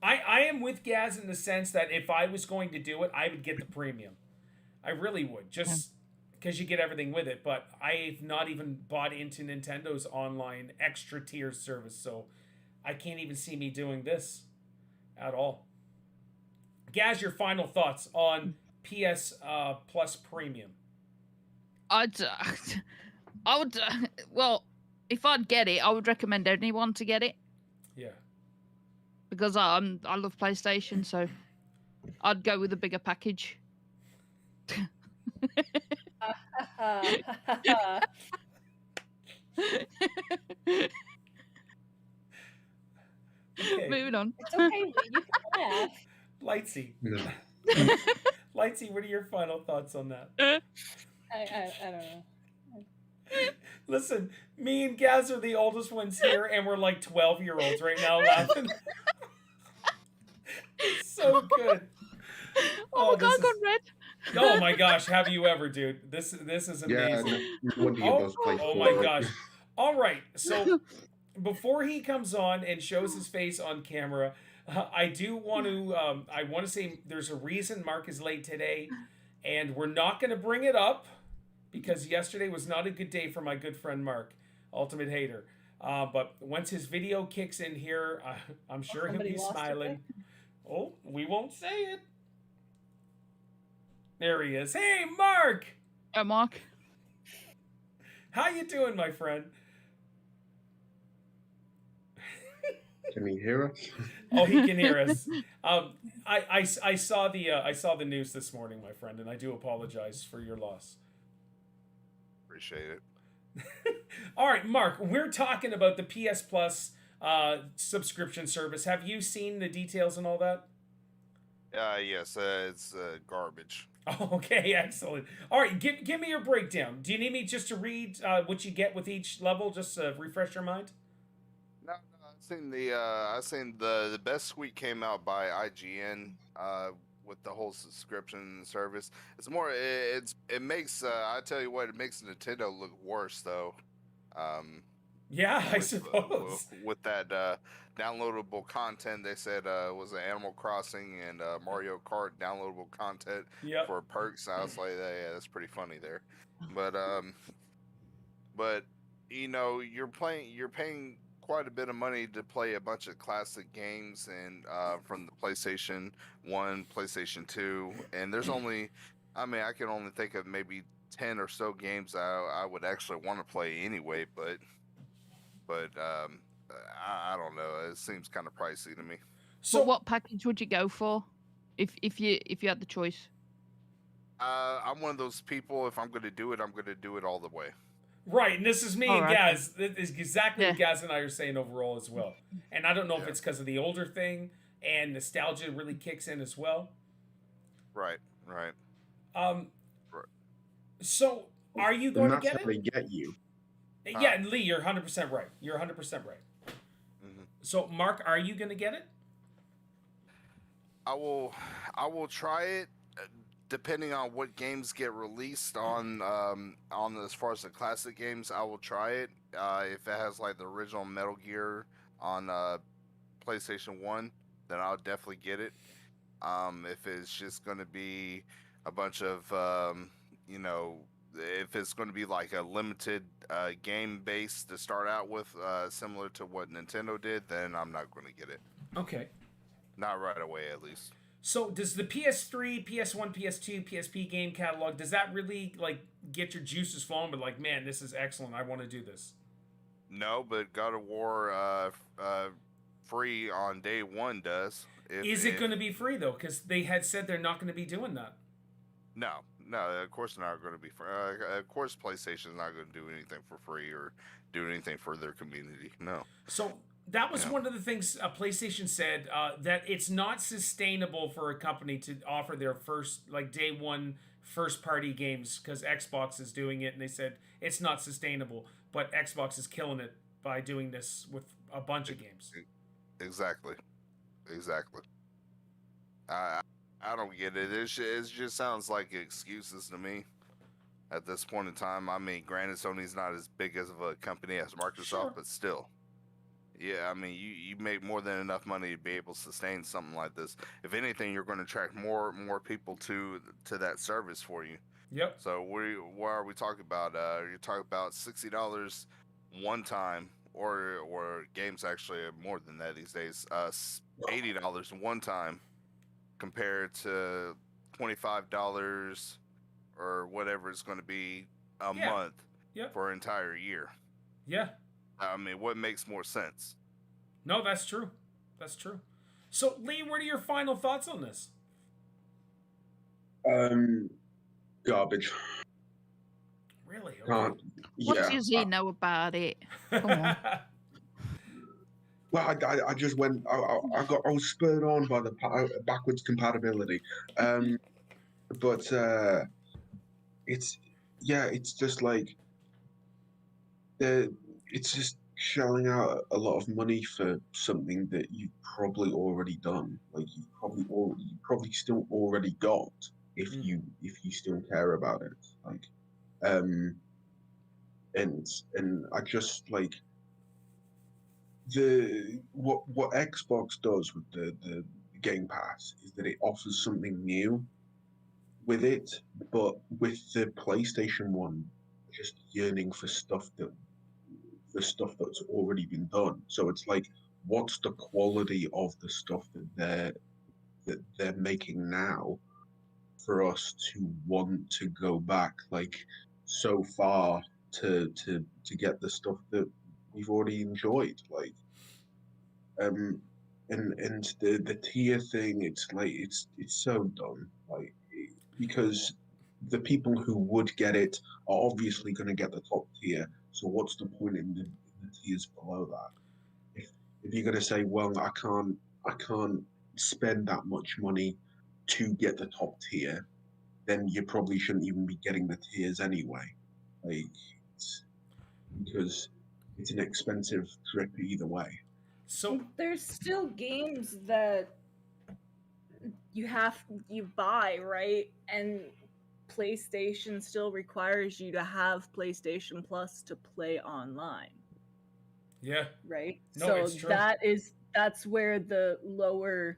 I am with Gaz in the sense that if I was going to do it, I would get the premium. I really would, just because you get everything with it. But I've not even bought into Nintendo's online extra tier service, so I can't even see me doing this at all. Gaz, your final thoughts on PS Plus Premium? I would, well, if I'd get it, I would recommend anyone to get it. Yeah. Because I love PlayStation, so I'd go with a bigger package. Okay. Moving on. It's okay, Lee. You can laugh. Lightsy. No. Lightsy, what are your final thoughts on that? I don't know. Listen, me and Gaz are the oldest ones here, and we're like 12-year-olds right now laughing. It's so good. Oh my god, I got red. Oh my gosh, have you ever, dude? This is amazing. Oh my gosh. All right, so before he comes on and shows his face on camera, I do want to say there's a reason Mark is late today, and we're not going to bring it up because yesterday was not a good day for my good friend Mark, Ultimate Hater. But once his video kicks in here, I'm sure he'll be smiling. Oh, we won't say it. There he is. Hey, Mark! Oh, Mark. How you doing, my friend? Can he hear us? Oh, he can hear us. I saw the news this morning, my friend, and I do apologize for your loss. Appreciate it. All right, Mark, we're talking about the PS Plus subscription service. Have you seen the details and all that? Yes, it's garbage. Okay, excellent. All right, give me your breakdown. Do you need me just to read what you get with each level, just to refresh your mind? No, I've seen the best suite came out by IGN with the whole subscription service. It's more it makes I tell you what, it makes Nintendo look worse though. Yeah, I suppose. With that downloadable content, they said was an Animal Crossing and Mario Kart downloadable content for perks. I was like, yeah, that's pretty funny there. But you know, you're paying quite a bit of money to play a bunch of classic games and from the PlayStation 1, PlayStation 2, and there's only, I mean, I can only think of maybe 10 or so games I would actually want to play anyway, but I don't know. It seems kind of pricey to me. So, what package would you go for, if you had the choice? I'm one of those people. If I'm going to do it, I'm going to do it all the way. Right, and this is me and Gaz. This is exactly what Gaz and I are saying overall as well. And I don't know if it's because of the older thing and nostalgia really kicks in as well. Right. So, are you going to get it? That's how they get you. Yeah, Lee, you're 100% right. You're 100% right. Mm-hmm. So, Mark, are you going to get it? I will try it. Depending on what games get released on as far as the classic games, I will try it. If it has like the original Metal Gear on PlayStation 1, then I'll definitely get it. If it's just going to be a bunch of if it's going to be like a limited game base to start out with, similar to what Nintendo did, then I'm not going to get it. Okay. Not right away, at least. So does the PS3, PS1, PS2, PSP game catalog, does that really like get your juices flowing? But like, man, this is excellent. I want to do this. No, but God of War free on day one does. Is it going to be free though? Because they had said they're not going to be doing that. No, of course they're not going to be free. Of course, PlayStation's not going to do anything for free or do anything for their community. No. So that was one of the things PlayStation said, that it's not sustainable for a company to offer their first, like day one, first party games because Xbox is doing it, and they said it's not sustainable. But Xbox is killing it by doing this with a bunch of games. Exactly. I don't get it. It just sounds like excuses to me at this point in time. I mean, granted, Sony's not as big as of a company as Microsoft, but still. Yeah, I mean, you make more than enough money to be able to sustain something like this. If anything, you're going to attract more people to that service for you. Yep. So what are we talking about? You're talking about $60 one time, or games actually are more than that these days. $80 one time, compared to $25 or whatever it's going to be a month for an entire year. Yeah. I mean, what makes more sense? No, that's true. That's true. So, Lee, what are your final thoughts on this? Garbage. Really? Okay. What does he know about it? Come on. Well, I just went. I was spurred on by the backwards compatibility, but it's just like it's just shelling out a lot of money for something that you've probably already done. Like you probably still already got if you still care about it. Like, and I just like. What Xbox does with the Game Pass is that it offers something new with it, but with the PlayStation one, just yearning for stuff that's already been done. So it's like, what's the quality of the stuff that they're making now for us to want to go back like so far to get the stuff that we've already enjoyed, like and the tier thing, it's like it's so dumb, like because the people who would get it are obviously going to get the top tier, so what's the point in the tiers below that? If you're going to say, well, I can't spend that much money to get the top tier, then you probably shouldn't even be getting the tiers anyway, like because it's an expensive trip either way. So there's still games that you buy, right? And PlayStation still requires you to have PlayStation Plus to play online. Yeah. Right? No, so it's true. that's where the lower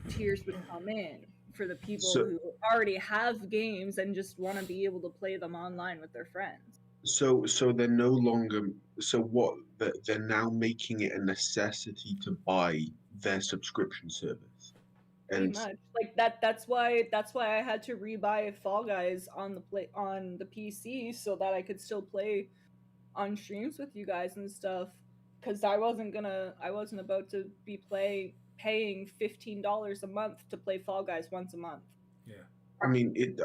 tiers would come in for the people who already have games and just want to be able to play them online with their friends. So they're no longer. So what? They're now making it a necessity to buy their subscription service. Pretty much like that. That's why I had to rebuy Fall Guys on the PC so that I could still play on streams with you guys and stuff. Because I wasn't about to be paying $15 a month to play Fall Guys once a month. Yeah. I mean it.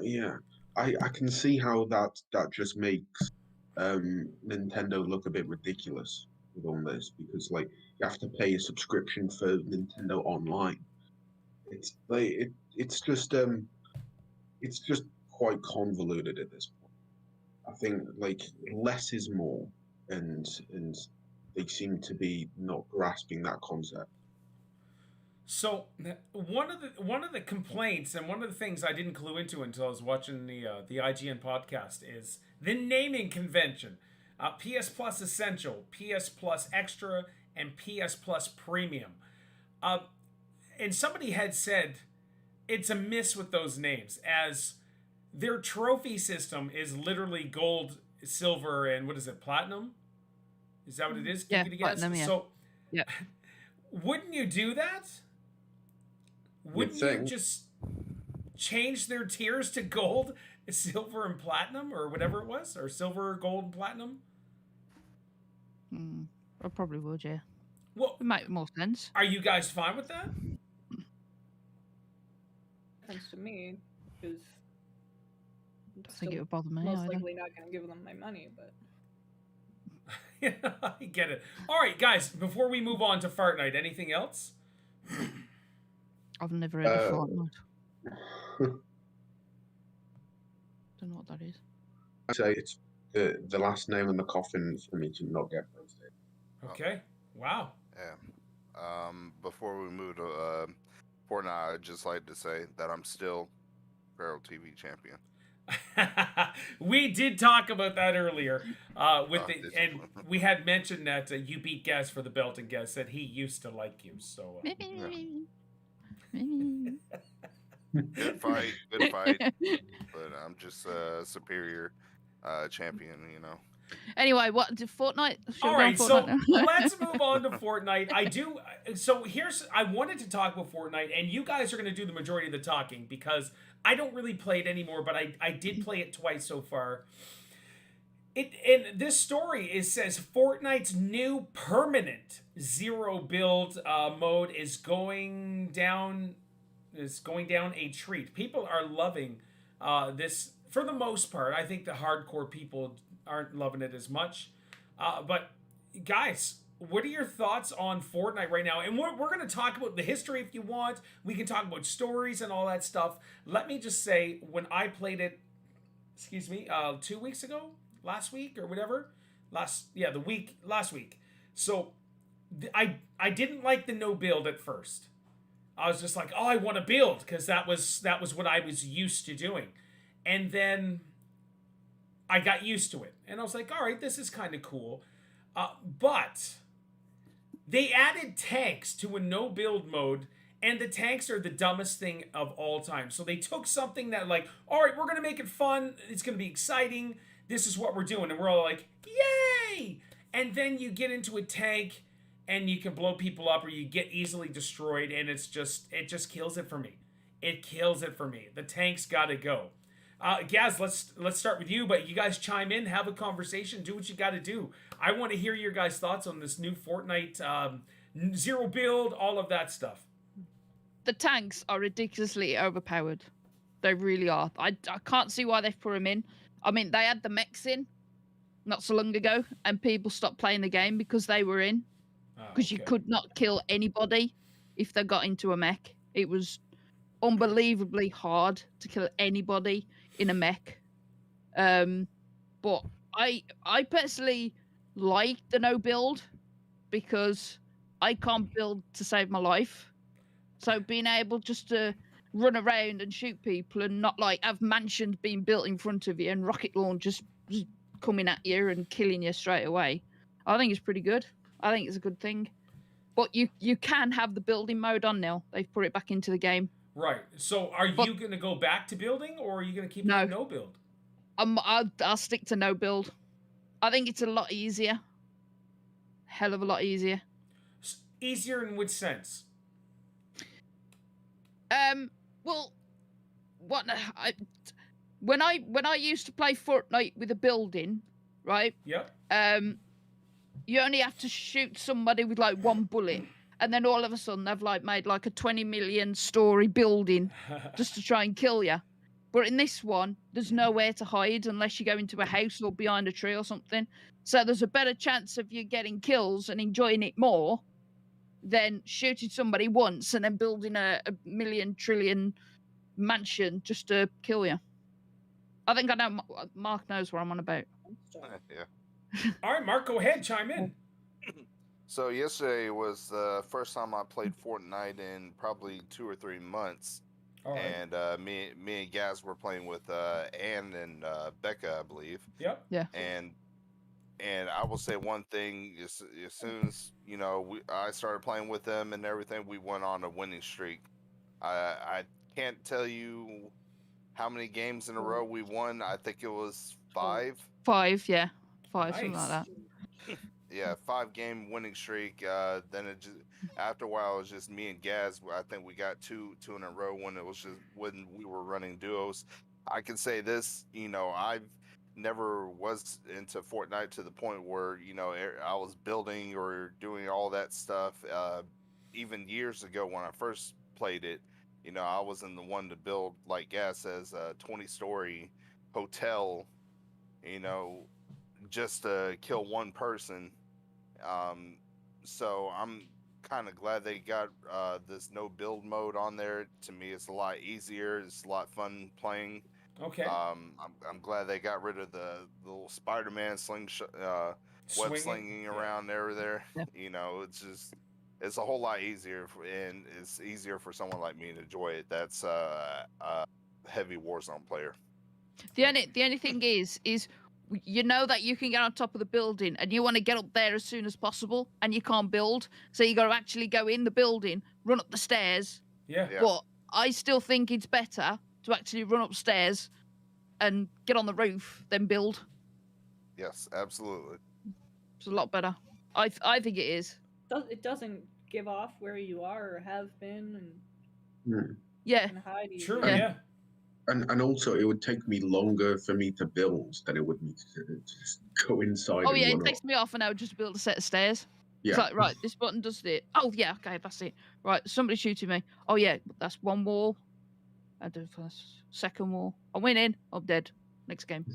Yeah. I can see how that just makes Nintendo look a bit ridiculous with all this, because like you have to pay a subscription for Nintendo Online. It's like it's just quite convoluted at this point. I think like less is more, and they seem to be not grasping that concept. So one of the complaints and one of the things I didn't clue into until I was watching the IGN podcast is the naming convention. PS Plus Essential, PS Plus Extra, and PS Plus Premium. And somebody had said it's a miss with those names, as their trophy system is literally gold, silver, and what is it, platinum? Is that what it is? Yeah, Give it a guess. platinum, yeah. So, Yep. wouldn't you do that? Wouldn't you just change their tiers to gold, silver, and platinum, or whatever it was, or silver, gold, and platinum? I probably would, yeah. Well, It make more sense. are you guys fine with that? Sense to me, because I think it would bother me. most either. likely not going to give them my money, but I get it. All right, guys, before we move on to Fortnite, anything else? I've never heard of Fortnite. Don't know what that is. I'd say it's the last name in the coffin for me to not get roasted. Okay. Wow. Yeah. Before we move to Fortnite, I'd just like to say that I'm still Pharaoh TV champion. We did talk about that earlier, and we had mentioned that you beat Gaz for the belt, and Gaz said he used to like you. So good fight, but I'm just a superior champion, you know. Anyway, what did Fortnite? all right, so let's move on to Fortnite. I wanted to talk about Fortnite, and you guys are going to do the majority of the talking because I don't really play it anymore, but I did play it twice so far. And this story says Fortnite's new permanent zero build mode is going down a treat. People are loving this for the most part. I think the hardcore people aren't loving it as much. But guys, what are your thoughts on Fortnite right now? And we're going to talk about the history if you want. We can talk about stories and all that stuff. Let me just say, when I played it, 2 weeks ago, last week or whatever, last week. So I didn't like the no build at first. I was just like, oh, I want to build because that was what I was used to doing, and then I got used to it, and I was like, all right, this is kind of cool, but they added tanks to a no build mode, and the tanks are the dumbest thing of all time. So they took something that like, all right, we're gonna make it fun, it's gonna be exciting, this is what we're doing, and we're all like, yay! And then you get into a tank and you can blow people up or you get easily destroyed, and it just kills it for me. It kills it for me. The tanks gotta go. Gaz, let's start with you, but you guys chime in, have a conversation, do what you gotta do. I want to hear your guys' thoughts on this new Fortnite zero build, all of that stuff. The tanks are ridiculously overpowered. They really are. I can't see why they've put them in. I mean, they had the mechs in not so long ago, and people stopped playing the game because they were in. Because you could not kill anybody if they got into a mech. It was unbelievably hard to kill anybody in a mech. But I personally like the no build because I can't build to save my life. So being able just to run around and shoot people and not like have mansions being built in front of you and rocket launchers just coming at you and killing you straight away, I think it's pretty good. I think it's a good thing. But you can have the building mode on now. They've put it back into the game. Right. So are you going to go back to building, or are you going to keep doing no build? I'll stick to no build. I think it's a lot easier. Hell of a lot easier. Easier in which sense? Well, when I used to play Fortnite with a building, right? Yep. You only have to shoot somebody with like one bullet, and then all of a sudden they've like made like a 20 million story building just to try and kill you. But in this one, there's nowhere to hide unless you go into a house or behind a tree or something. So there's a better chance of you getting kills and enjoying it more than shooting somebody once and then building a million trillion mansion just to kill you. I think I know Mark knows what I'm on about. Yeah. All right, Mark, go ahead, chime in. So yesterday was the first time I played Fortnite in probably 2 or 3 months. All right. And me and Gaz were playing with Ann and Becca, I believe. Yep. Yeah. And I will say one thing: as soon as I started playing with them and everything, we went on a winning streak. I can't tell you how many games in a row we won. I think it was 5. 5, yeah. 5, something like Nice. that. Yeah, 5-game winning streak. Then it just after a while it was just me and Gaz. I think we got two in a row when it was just when we were running duos. I can say this, I've never was into Fortnite to the point where I was building or doing all that stuff. Even years ago when I first played it, I wasn't the one to build, like Gaz says, a 20-story hotel. You know, just to kill one person. So I'm kind of glad they got this no build mode on there. To me, it's a lot easier. It's a lot fun playing. Okay. I'm glad they got rid of the little Spider-Man web Swinging. slinging Yeah. around there. Yeah. It's a whole lot easier, and it's easier for someone like me to enjoy it. That's a heavy Warzone player. The only thing is you know that you can get on top of the building and you want to get up there as soon as possible and you can't build, so you got to actually go in the building, run up the stairs. Yeah. Yeah. But I still think it's better to actually run upstairs and get on the roof than build. Yes, absolutely. It's a lot better. I think it is. It doesn't give off where you are or have been, and Yeah. can hide easier. True. Yeah. Yeah. And also, it would take me longer for me to build than it would me to just go inside. Oh and yeah, run it up. takes me half an hour just to build a set of stairs. Yeah. It's like, right, this button does it. Oh yeah, okay, that's it. Right, somebody's shooting me. Oh yeah, that's one wall. I do first, second wall. I went in. I'm dead. Next game.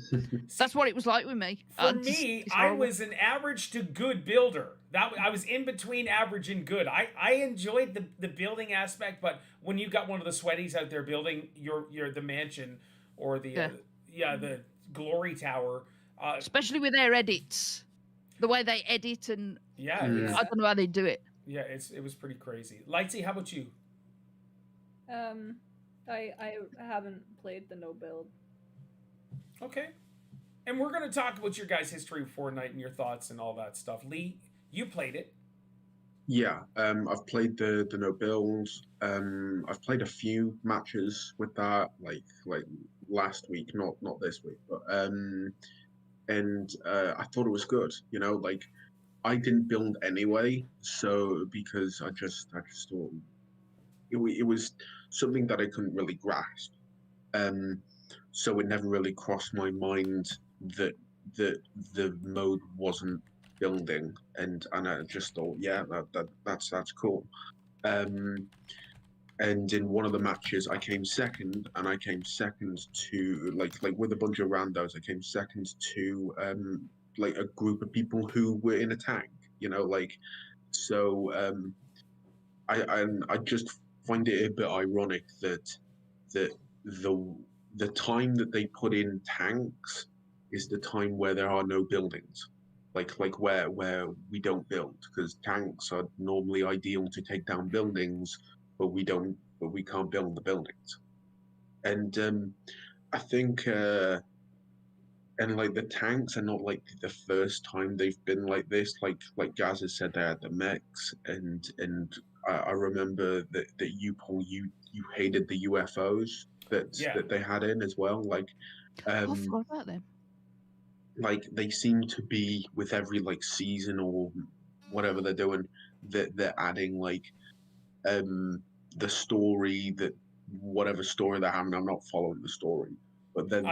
That's what it was like with me. For me, I was an average to good builder. I was in between average and good. I enjoyed the building aspect, but when you got one of the sweaties out there building your the mansion or the the glory tower, especially with their edits, the way they edit and yeah, I don't know how they do it. Yeah, it was pretty crazy. Lightsy, how about you? I haven't played the no build. Okay. And we're going to talk about your guys' history of Fortnite and your thoughts and all that stuff. Lee, you played it. Yeah, I've played the no build. I've played a few matches with that, like last week, not this week, but and I thought it was good. Like I didn't build anyway, so because I just thought it was something that I couldn't really grasp. So it never really crossed my mind that the mode wasn't building, and I just thought, yeah, that's cool. And in one of the matches, I came second, and I came second to like with a bunch of randos. I came second to like a group of people who were in a tank. So I just find it a bit ironic that the time that they put in tanks is the time where there are no buildings, like where we don't build, because tanks are normally ideal to take down buildings, but we can't build the buildings. And I think and like the tanks are not like the first time they've been like this. Like Gaz has said, they had the mechs, and I remember that you, Paul, you hated the UFOs that they had in as well. Like, I forgot about them. Like they seem to be with every like season or whatever they're doing, that they're adding like the story, that whatever story they're having. I'm not following the story, but then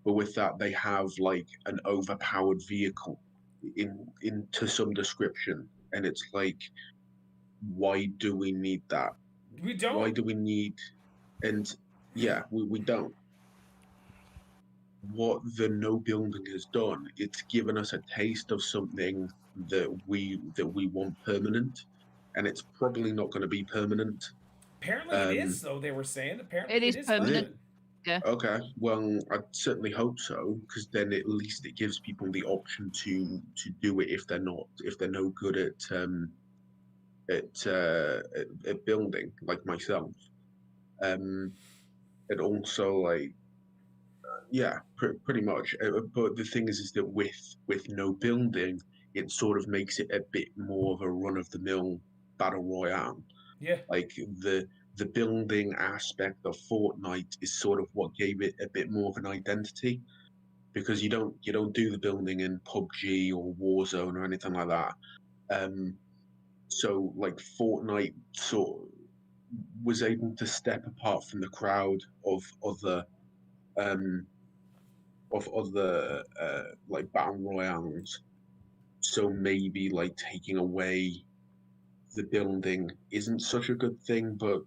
with that they have like an overpowered vehicle in to some description, and it's like, why do we need that? We don't. Why do we need? And yeah, we don't. What the no building has done, it's given us a taste of something that we want permanent, and it's probably not going to be permanent. Apparently it is, though. They were saying apparently it is permanent. Yeah. Okay. Well, I certainly hope so, because then at least it gives people the option to do it if they're no good at building, like myself. And also like yeah, pretty much. But the thing is that with no building, it sort of makes it a bit more of a run of the mill battle royale. Yeah. Like the the building aspect of Fortnite is sort of what gave it a bit more of an identity, because you don't do the building in PUBG or Warzone or anything like that. So like Fortnite sort of was able to step apart from the crowd um, of other like battle royales. So maybe like taking away the building isn't such a good thing, but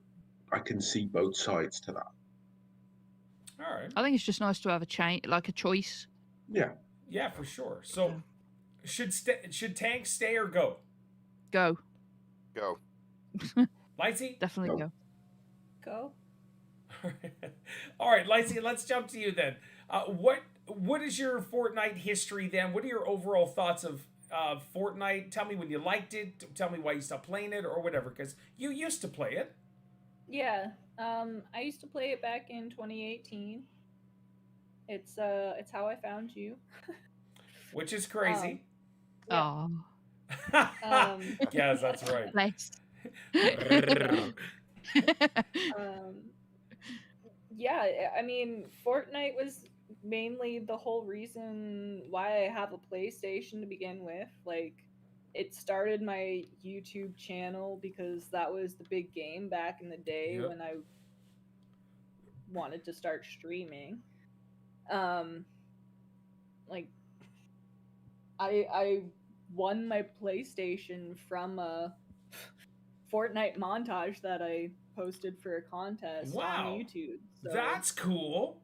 I can see both sides to that. All right. I think it's just nice to have a like a choice. Yeah. Yeah, for sure. So, should tanks stay or go? Go. Go. Lightsy? Definitely Go. go. Go. All right, Lightsy, let's jump to you then. What is your Fortnite history then? What are your overall thoughts of Fortnite? Tell me when you liked it. Tell me why you stopped playing it or whatever, because you used to play it. Yeah. I used to play it back in 2018. It's how I found you. Which is crazy. Oh. Yes, that's right. Nice. Yeah, I mean, Fortnite was mainly the whole reason why I have a PlayStation to begin with. Like, it started my YouTube channel because that was the big game back in the day Yep. when I wanted to start streaming. Like, I won my PlayStation from a Fortnite montage that I posted for a contest on Wow. YouTube. So, That's cool.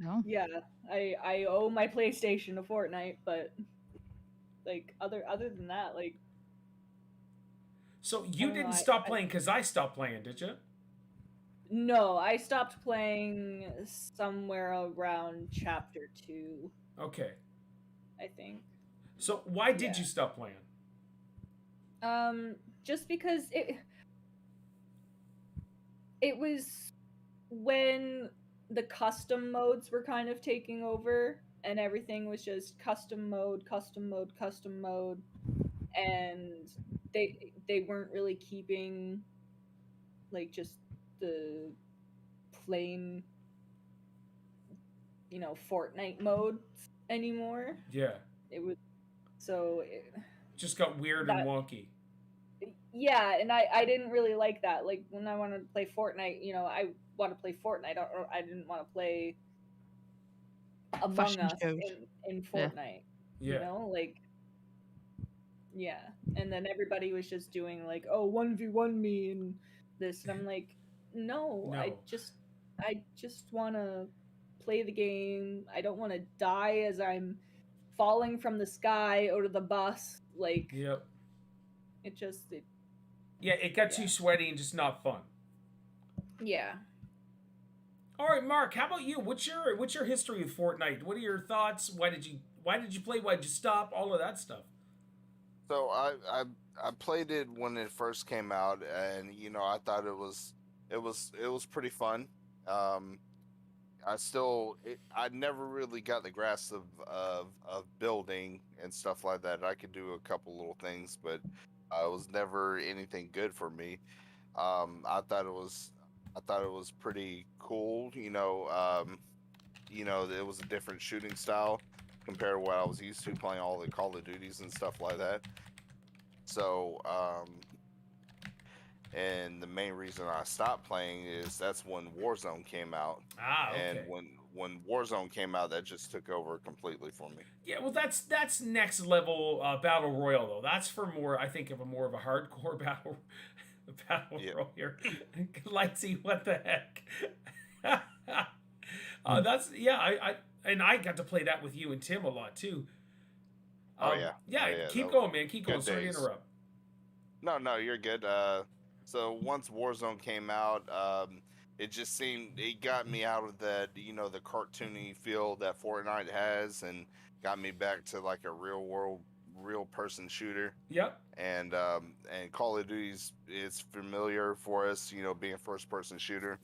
No. yeah, I owe my PlayStation to Fortnite, but like other than that, like, So I you don't know, didn't stop playing because I stopped playing, did you? no, I stopped playing somewhere around chapter 2, Okay. I think. So why did Yeah. you stop playing? Just because it was when the custom modes were kind of taking over and everything was just custom mode, custom mode, custom mode, and they weren't really keeping like just the plain, Fortnite modes anymore. Yeah. It was so Just got weird and wonky. yeah, and I didn't really like that. Like when I wanted to play Fortnite, I want to play Fortnite. I didn't want to play Among Fashion Us shows. in Yeah. Fortnite. Yeah. Like, yeah. And then everybody was just doing like, oh, 1v1 me and this, and I'm like, no. I just want to play the game. I don't want to die as I'm falling from the sky out of the bus. Like, Yep. it Yeah, it got too sweaty and just not fun. yeah. All right, Mark, how about you? What's your history with Fortnite? What are your thoughts? Why did you play? Why did you stop? All of that stuff. So I played it when it first came out, and I thought it was pretty fun. I never really got the grasp of building and stuff like that. I could do a couple little things, but it was never anything good for me. I thought it was pretty cool. It was a different shooting style compared to what I was used to playing all the Call of Duties and stuff like that. So, and the main reason I stopped playing is that's when Warzone came out. Ah, okay. And when Warzone came out, that just took over completely for me. Yeah, well, that's next level battle royale though. That's for more, I think, of a more of a hardcore battle royale here. Lightsy, what the heck? That's I got to play that with you and Tim a lot too. Yeah, keep going, man. Keep going. Sorry to interrupt. No, you're good. So once Warzone came out, it got me out of the cartoony feel that Fortnite has, and got me back to like a real person shooter. Yep. And Call of Duty is familiar for us, being a first person shooter.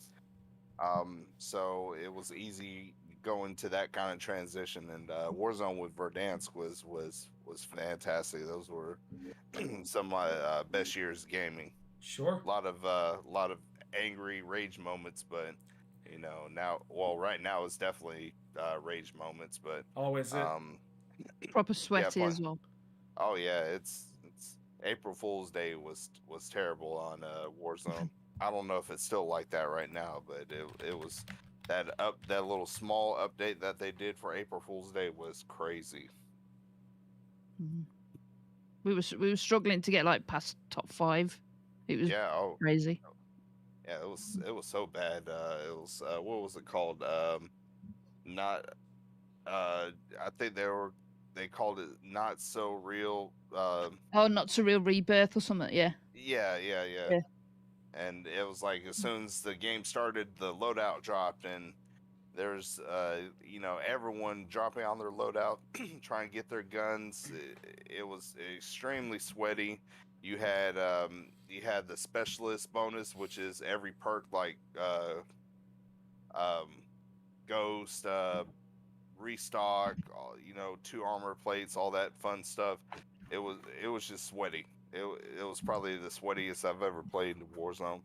So it was easy going to that kind of transition, and Warzone with Verdansk was fantastic. Those were some of my best years gaming. Sure. A lot of angry rage moments, but now, well, right now it's definitely rage moments, but Oh, is it? Proper sweaty yeah, as well. oh yeah, it's April Fool's Day was terrible on Warzone. I don't know if it's still like that right now, but it was that little small update that they did for April Fool's Day was crazy. We were struggling to get like past top 5. It was crazy. Yeah, it was so bad. It was what was it called? Not I think they called it Not So Real. Oh, Not So Real Rebirth or something. Yeah. Yeah. Yeah. And it was like as soon as the game started, the loadout dropped, and there's everyone dropping on their loadout, trying to get their guns. It was extremely sweaty. You had the specialist bonus, which is every perk like ghost, restock, 2 armor plates, all that fun stuff. It was just sweaty. It was probably the sweatiest I've ever played in Warzone.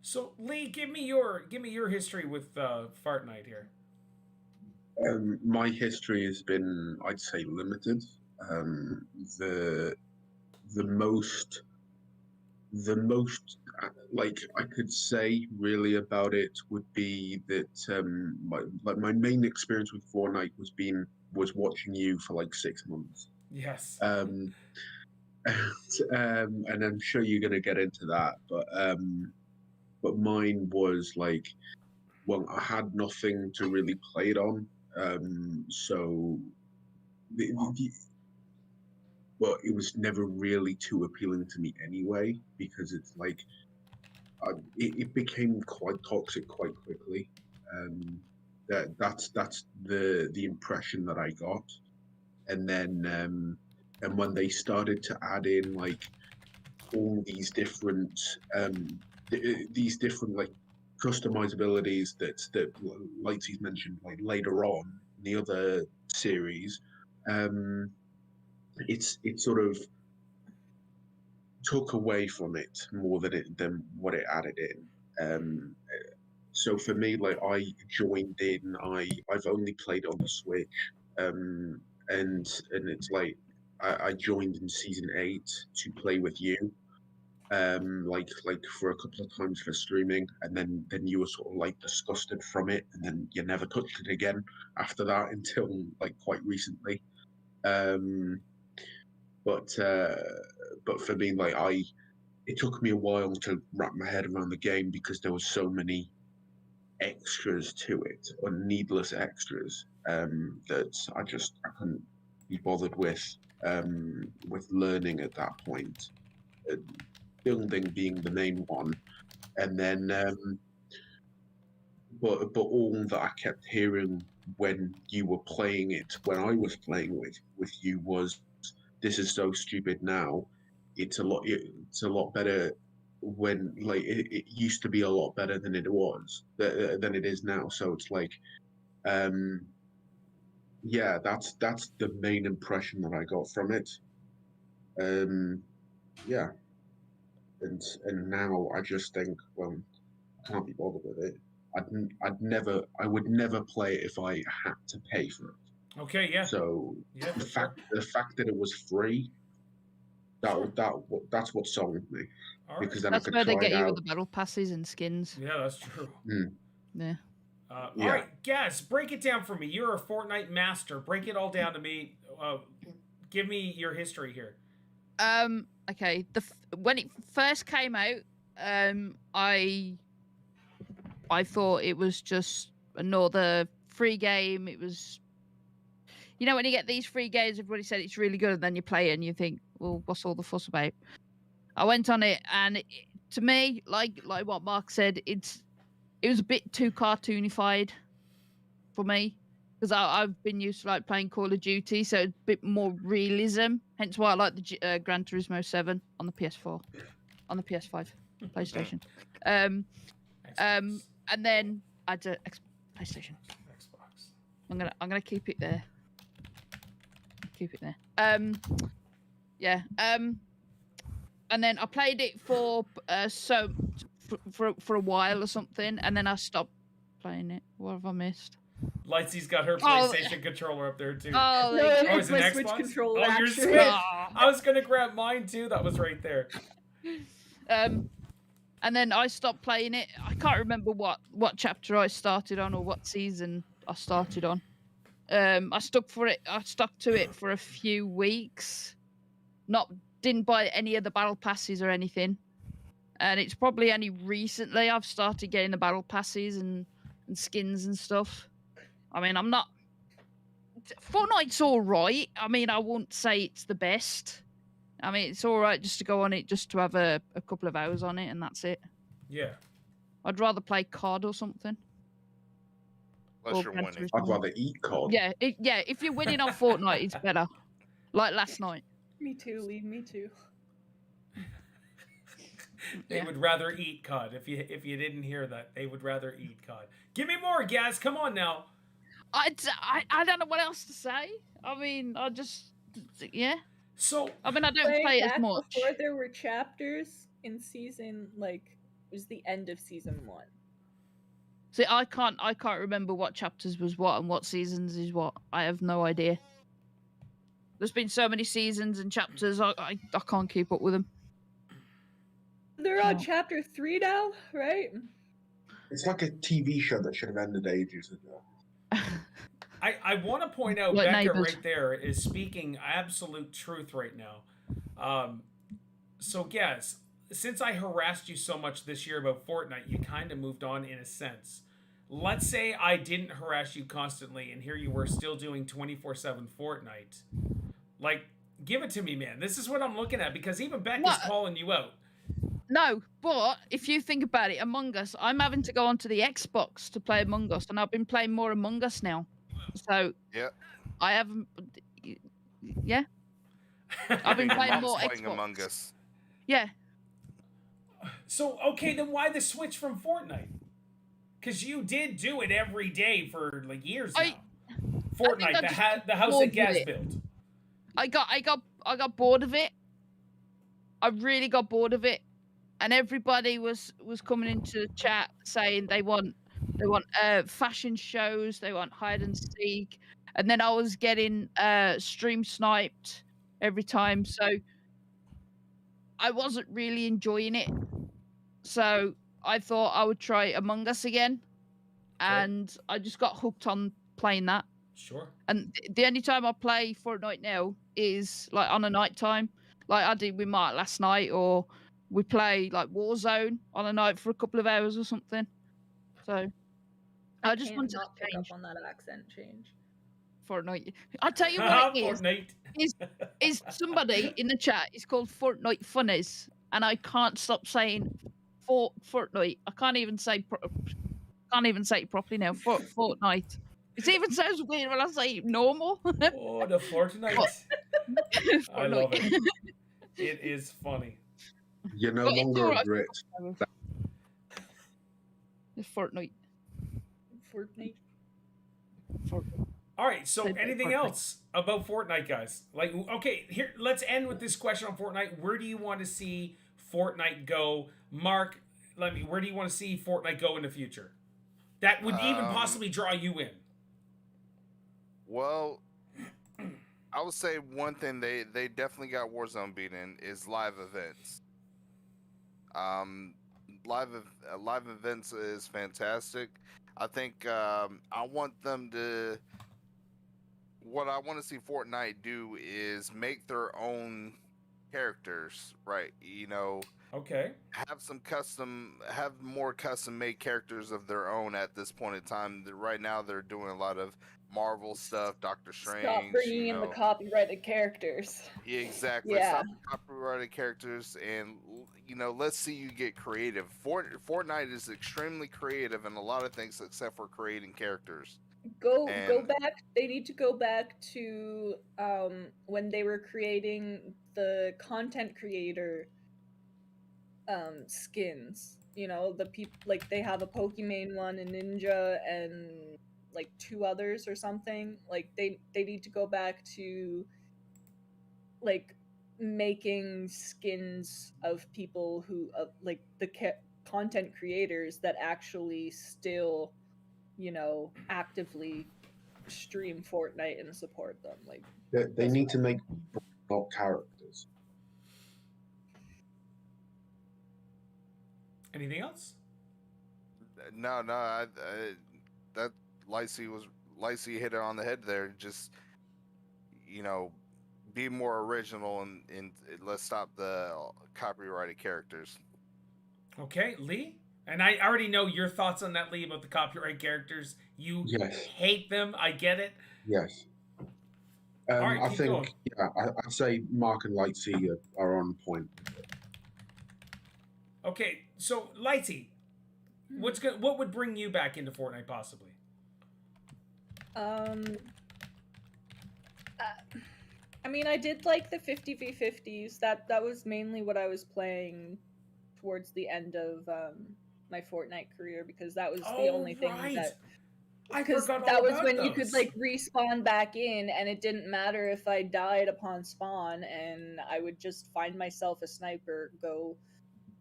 So Lee, give me your history with Fortnite here. My history has been, I'd say, limited. The most like I could say really about it would be that my main experience with Fortnite was watching you for like 6 months. Yes. And I'm sure you're gonna get into that, but mine was like, well, I had nothing to really play it on, so but it was never really too appealing to me anyway, because it's like it became quite toxic quite quickly. That's the impression that I got, and then and when they started to add in like all these different like customizabilities that Lightsy's mentioned like later on in the other series, it sort of took away from it more than what it added in. So for me, like I joined in, I've only played on the Switch, and it's like I joined in season 8 to play with you, like for a couple of times for streaming, and then you were sort of like disgusted from it, and then you never touched it again after that until like quite recently. But for me, like it took me a while to wrap my head around the game because there was so many extras to it, or needless extras, that I couldn't be bothered with learning at that point. Building being the main one, and then but all that I kept hearing when you were playing it, when I was playing with you, was this is so stupid now. It's a lot better when like it used to be a lot better than it was than it is now. So it's like, yeah, that's the main impression that I got from it. Yeah, and now I just think, well, I can't be bothered with it. I would never play it if I had to pay for it. Okay, yeah. So yeah, the fact that it was free, that's what sold me. All because right. then That's I could where they try get it you out. with the battle passes and skins. Yeah, that's true. Yeah. All Yeah. right, Gaz, break it down for me. You're a Fortnite master. Break it all down to me. Give me your history here. Okay. When it first came out, I thought it was just another free game. It was, when you get these free games, everybody said it's really good, and then you play it and you think, well, what's all the fuss about? I went on it, and to me, like what Mark said, it was a bit too cartoonified for me, because I've been used to like playing Call of Duty, so it's a bit more realism. Hence why I like the Gran Turismo 7 on the PS4, on the PS5, PlayStation. And then I did PlayStation. Xbox. I'm gonna keep it there. Keep it there. Yeah. And then I played it for for a while or something, and then I stopped playing it. What have I missed? Lightsy's got her PlayStation controller up there too. Oh, No, Oh, it's is it my an Switch Xbox? controller. Oh, your actually. Switch. Aw. I was gonna grab mine too. That was right there. And then I stopped playing it. I can't remember what chapter I started on or what season I started on. I stuck to it for a few weeks. Didn't buy any of the battle passes or anything. And it's probably only recently I've started getting the battle passes and skins and stuff. I mean, Fortnite's all right. I mean, I won't say it's the best. I mean, it's all right just to go on it, just to have a couple of hours on it, and that's it. Yeah. I'd rather play COD or something. Unless Or you're Gran winning. Turismo. I'd rather eat COD. Yeah, if you're winning on Fortnite, it's better. Like last night. Me too, Lee. Me too. They would rather eat COD. If you didn't hear that, they would rather eat COD. Give me more, Gaz. Come on now. I don't know what else to say. I mean, yeah. So I mean, I don't Playing play as back much. Before there were chapters in season, it was the end of season 1. See, I can't remember what chapters was what and what seasons is what. I have no idea. There's been so many seasons and chapters. I can't keep up with them. They're on No. chapter 3 now, right? It's like a TV show that should have ended ages ago. I want to point out, Like Becca neighbors. right there is speaking absolute truth right now. So, Gaz, since I harassed you so much this year about Fortnite, you kind of moved on in a sense. Let's say I didn't harass you constantly, and here you were still doing 24/7 Fortnite. Like, give it to me, man. This is what I'm looking at, because even Becca's What? calling you out. No, but if you think about it, Among Us, I'm having to go onto the Xbox to play Among Us, and I've been playing more Among Us now. So Yeah. I haven't. Yeah, I've been Your playing mom's more playing Xbox. Among Us. Yeah, So, okay, then why the switch from Fortnite? Because you did do it every day for like years now. Fortnite, I just the house bored that with Gaz it. built. I got bored of it. I really got bored of it, and everybody was coming into the chat saying they want fashion shows, they want hide and seek, and then I was getting stream sniped every time, so I wasn't really enjoying it. So I thought I would try Among Us again, and I just got hooked on playing that. Sure. And the only time I play Fortnite now is like on a night time, like I did with Mark last night, or we play like Warzone on a night for a couple of hours or something. So I just can't wanted to not pick change up on that accent change. Fortnite. I'll tell you what it is. Fortnite. Is somebody in the chat? It's called Fortnite Funnies, and I can't stop saying Fortnite. I can't even say it properly now. Fortnite. It even sounds weird when I say normal. Oh, the Fortnite. I love it. It is funny. You're no But it's longer a alright. Brit. It's Fortnite. Fortnite. All right, so Play by anything Fortnite. else about Fortnite, guys? Like, okay, here, let's end with this question on Fortnite. Where do you want to see Fortnite go? Mark, where do you want to see Fortnite go in the future? That would even possibly draw you in. Well, I would say one thing they definitely got Warzone beaten is live events. Live events is fantastic. I think I want them to. What I want to see Fortnite do is make their own characters, right? You know, Okay. have more custom made characters of their own at this point in time. Right now they're doing a lot of Marvel stuff, Doctor Strange. Stop bringing in the copyrighted characters. Yeah, exactly. Yeah. Stop the copyrighted characters, and let's see you get creative. Fortnite is extremely creative in a lot of things except for creating characters. Go back. They need to go back to when they were creating the content creator skins. You know, the people, like, they have a Pokemon one, a Ninja, and like 2 others or something. Like, they need to go back to like making skins of people who like content creators that actually still, actively stream Fortnite and support them. Like They need to make not characters. Anything else? No, that Lightsy hit it on the head there. Just be more original and let's stop the copyrighted characters. Okay, Lee? And I already know your thoughts on that, Lee, about the copyright characters. You hate them. I get it. Yes. All right, I keep think, going. I'd say Mark and Lightsy are on point. Okay, so Lightsy, what would bring you back into Fortnite possibly? I mean, I did like the 50v50s. That was mainly what I was playing towards the end of my Fortnite career, because that was the only thing that. Because that was when you could like respawn back in, and it didn't matter if I died upon spawn, and I would just find myself a sniper, go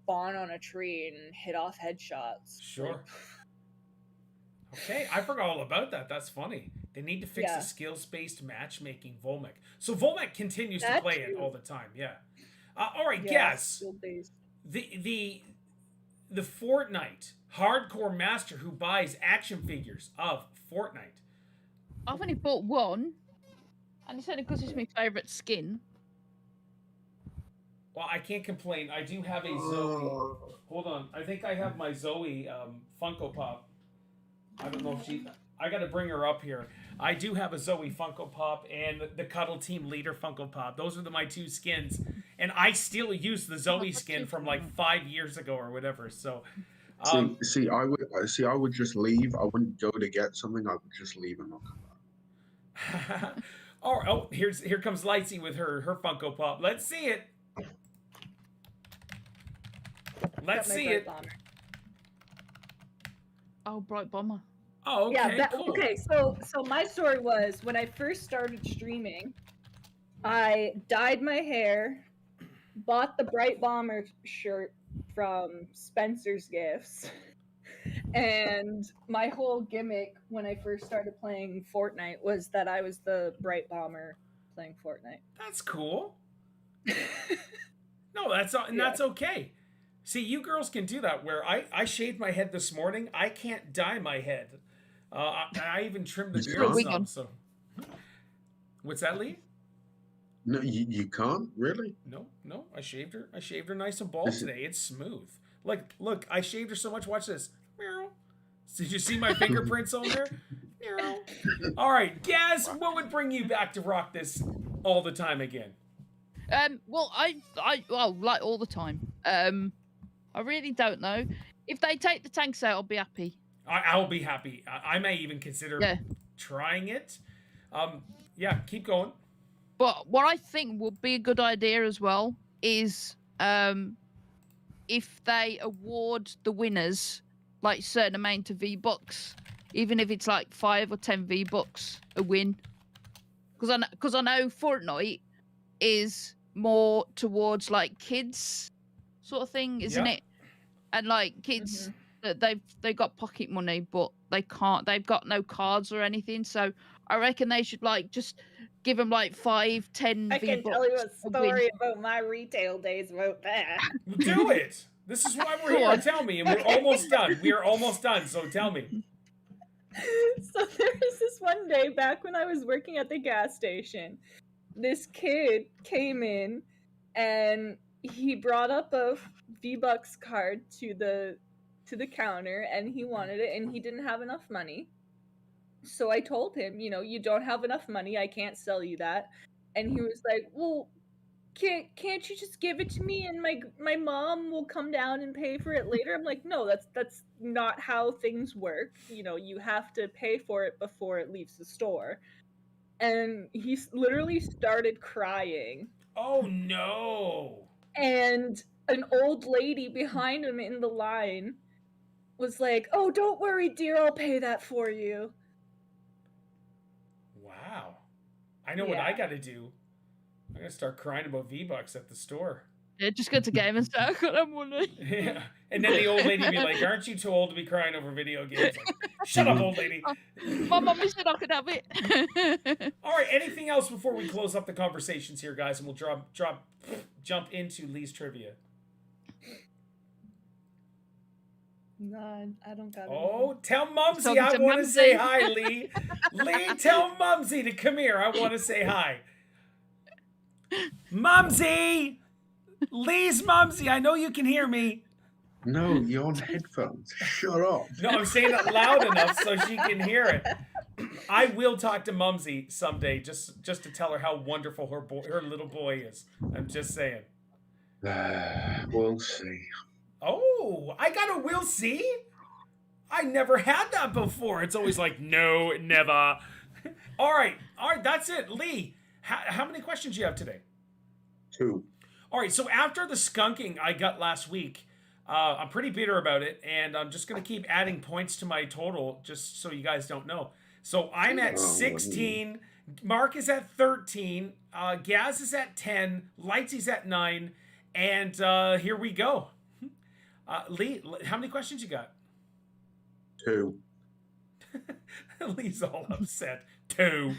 spawn on a tree, and hit off headshots. Sure. Okay, I forgot all about that. That's funny. They need to fix the skills-based matchmaking Volmec. So Volmec continues to play it all the time. Yeah. All right, guess the Fortnite hardcore master who buys action figures of Fortnite. I've only bought one, and it's only because it's my favourite skin. Well, I can't complain. I do have a Zoe. Hold on. I think I have my Zoe Funko Pop. I don't know if she... I got to bring her up here. I do have a Zoe Funko Pop and the Cuddle Team Leader Funko Pop. Those are my two skins. And I still use the Zoe skin from like 5 years ago or whatever. So... See, I would just leave. I wouldn't go to get something. I would just leave and not come back. Oh, here comes Lightsy with her Funko Pop. Let's see it. Let's see it. Bomber. Oh, Bright Bomber. Oh, okay. Yeah. Cool. Okay. So my story was, when I first started streaming, I dyed my hair, bought the Bright Bomber shirt from Spencer's Gifts, and my whole gimmick when I first started playing Fortnite was that I was the Bright Bomber playing Fortnite. That's cool. No, that's okay. See, you girls can do that. Where I shaved my head this morning, I can't dye my head. I even trimmed the beard some. So, what's that, Lee? No, you can't really. No. I shaved her nice and bald today. It's smooth. Look, I shaved her so much. Watch this. Meow. Did you see my fingerprints on there? Meow. All right, Gaz, what would bring you back to rock this all the time again? Well, I like all the time. I really don't know. If they take the tanks out, I'll be happy. I'll be happy. I may even consider trying it. Yeah, keep going. But what I think would be a good idea as well is if they award the winners like certain amount of V-Bucks, even if it's like 5 or 10 V-Bucks a win. Because I know Fortnite is more towards like kids sort of thing, isn't it? And like kids, they've got pocket money, but they've got no cards or anything. So I reckon they should like just give them like 5, 10 I can tell you a story about my retail days about that. Do it. This is why we're here. Tell me, and we're almost done. We are almost done. So tell me. So there was this one day back when I was working at the gas station. This kid came in and he brought up a V-Bucks card to the counter, and he wanted it, and he didn't have enough money. So I told him, you don't have enough money. I can't sell you that. And he was like, well, can't you just give it to me and my mom will come down and pay for it later? I'm like, no, that's not how things work. You have to pay for it before it leaves the store. And he literally started crying. Oh, no. And an old lady behind him in the line was like, oh, don't worry, dear, I'll pay that for you. Wow. I know what I gotta do. I'm gonna start crying about V-Bucks at the store. Yeah, just go to game and say, I got that money. Yeah. And then the old lady be like, aren't you too old to be crying over video games? Like, shut up, old lady. My mummy said I could have it. All right, anything else before we close up the conversations here, guys, and we'll jump into Lee's trivia. No, I don't got it. Oh, tell Mumsy Talking I to want to say Mumsy. hi, Lee. Lee, tell Mumsy to come here. I want to say hi. Mumsy! Lee's Mumsy, I know you can hear me. No, you're on headphones. Shut up. No, I'm saying it loud enough so she can hear it. I will talk to Mumsy someday just to tell her how wonderful her little boy is. I'm just saying. We'll see. Oh, I got a we'll see? I never had that before. It's always like, no, never. All right, that's it. Lee, how many questions do you have today? 2. All right, so after the skunking I got last week, I'm pretty bitter about it, and I'm just going to keep adding points to my total just so you guys don't know. So I'm at 16, Mark is at 13, Gaz is at 10, Lightsy's at 9, and here we go. Lee, how many questions you got? 2. Lee's all upset. 2.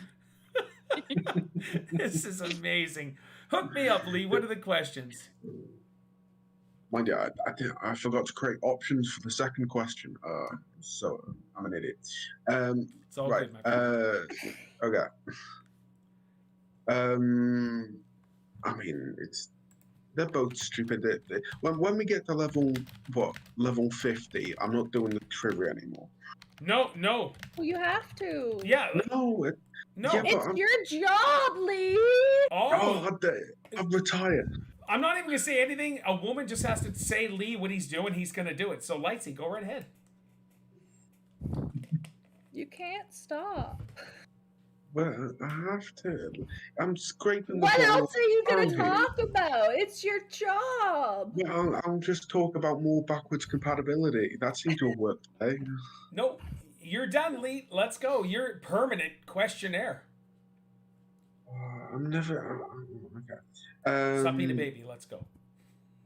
This is amazing. Hook me up, Lee. What are the questions? Mind you, I forgot to create options for the second question. So I'm an idiot. It's all Right. good, my friend. Okay. I mean, they're both stupid. When we get to level 50, I'm not doing the trivia anymore. No. Well, you have to. Yeah. No. No. Yeah, It's your job, Lee. I've retired. I'm not even going to say anything. A woman just has to say Lee what he's doing. He's going to do it. So, Lightsy, go right ahead. You can't stop. Well, I have to. I'm scraping the What bottom else are you going around to here. talk about? It's your job. Yeah, I'll just talk about more backwards compatibility. That seems to have worked today. No, you're done, Lee. Let's go. You're permanent questionnaire. I'm never. Okay. Stop being a baby. Let's go.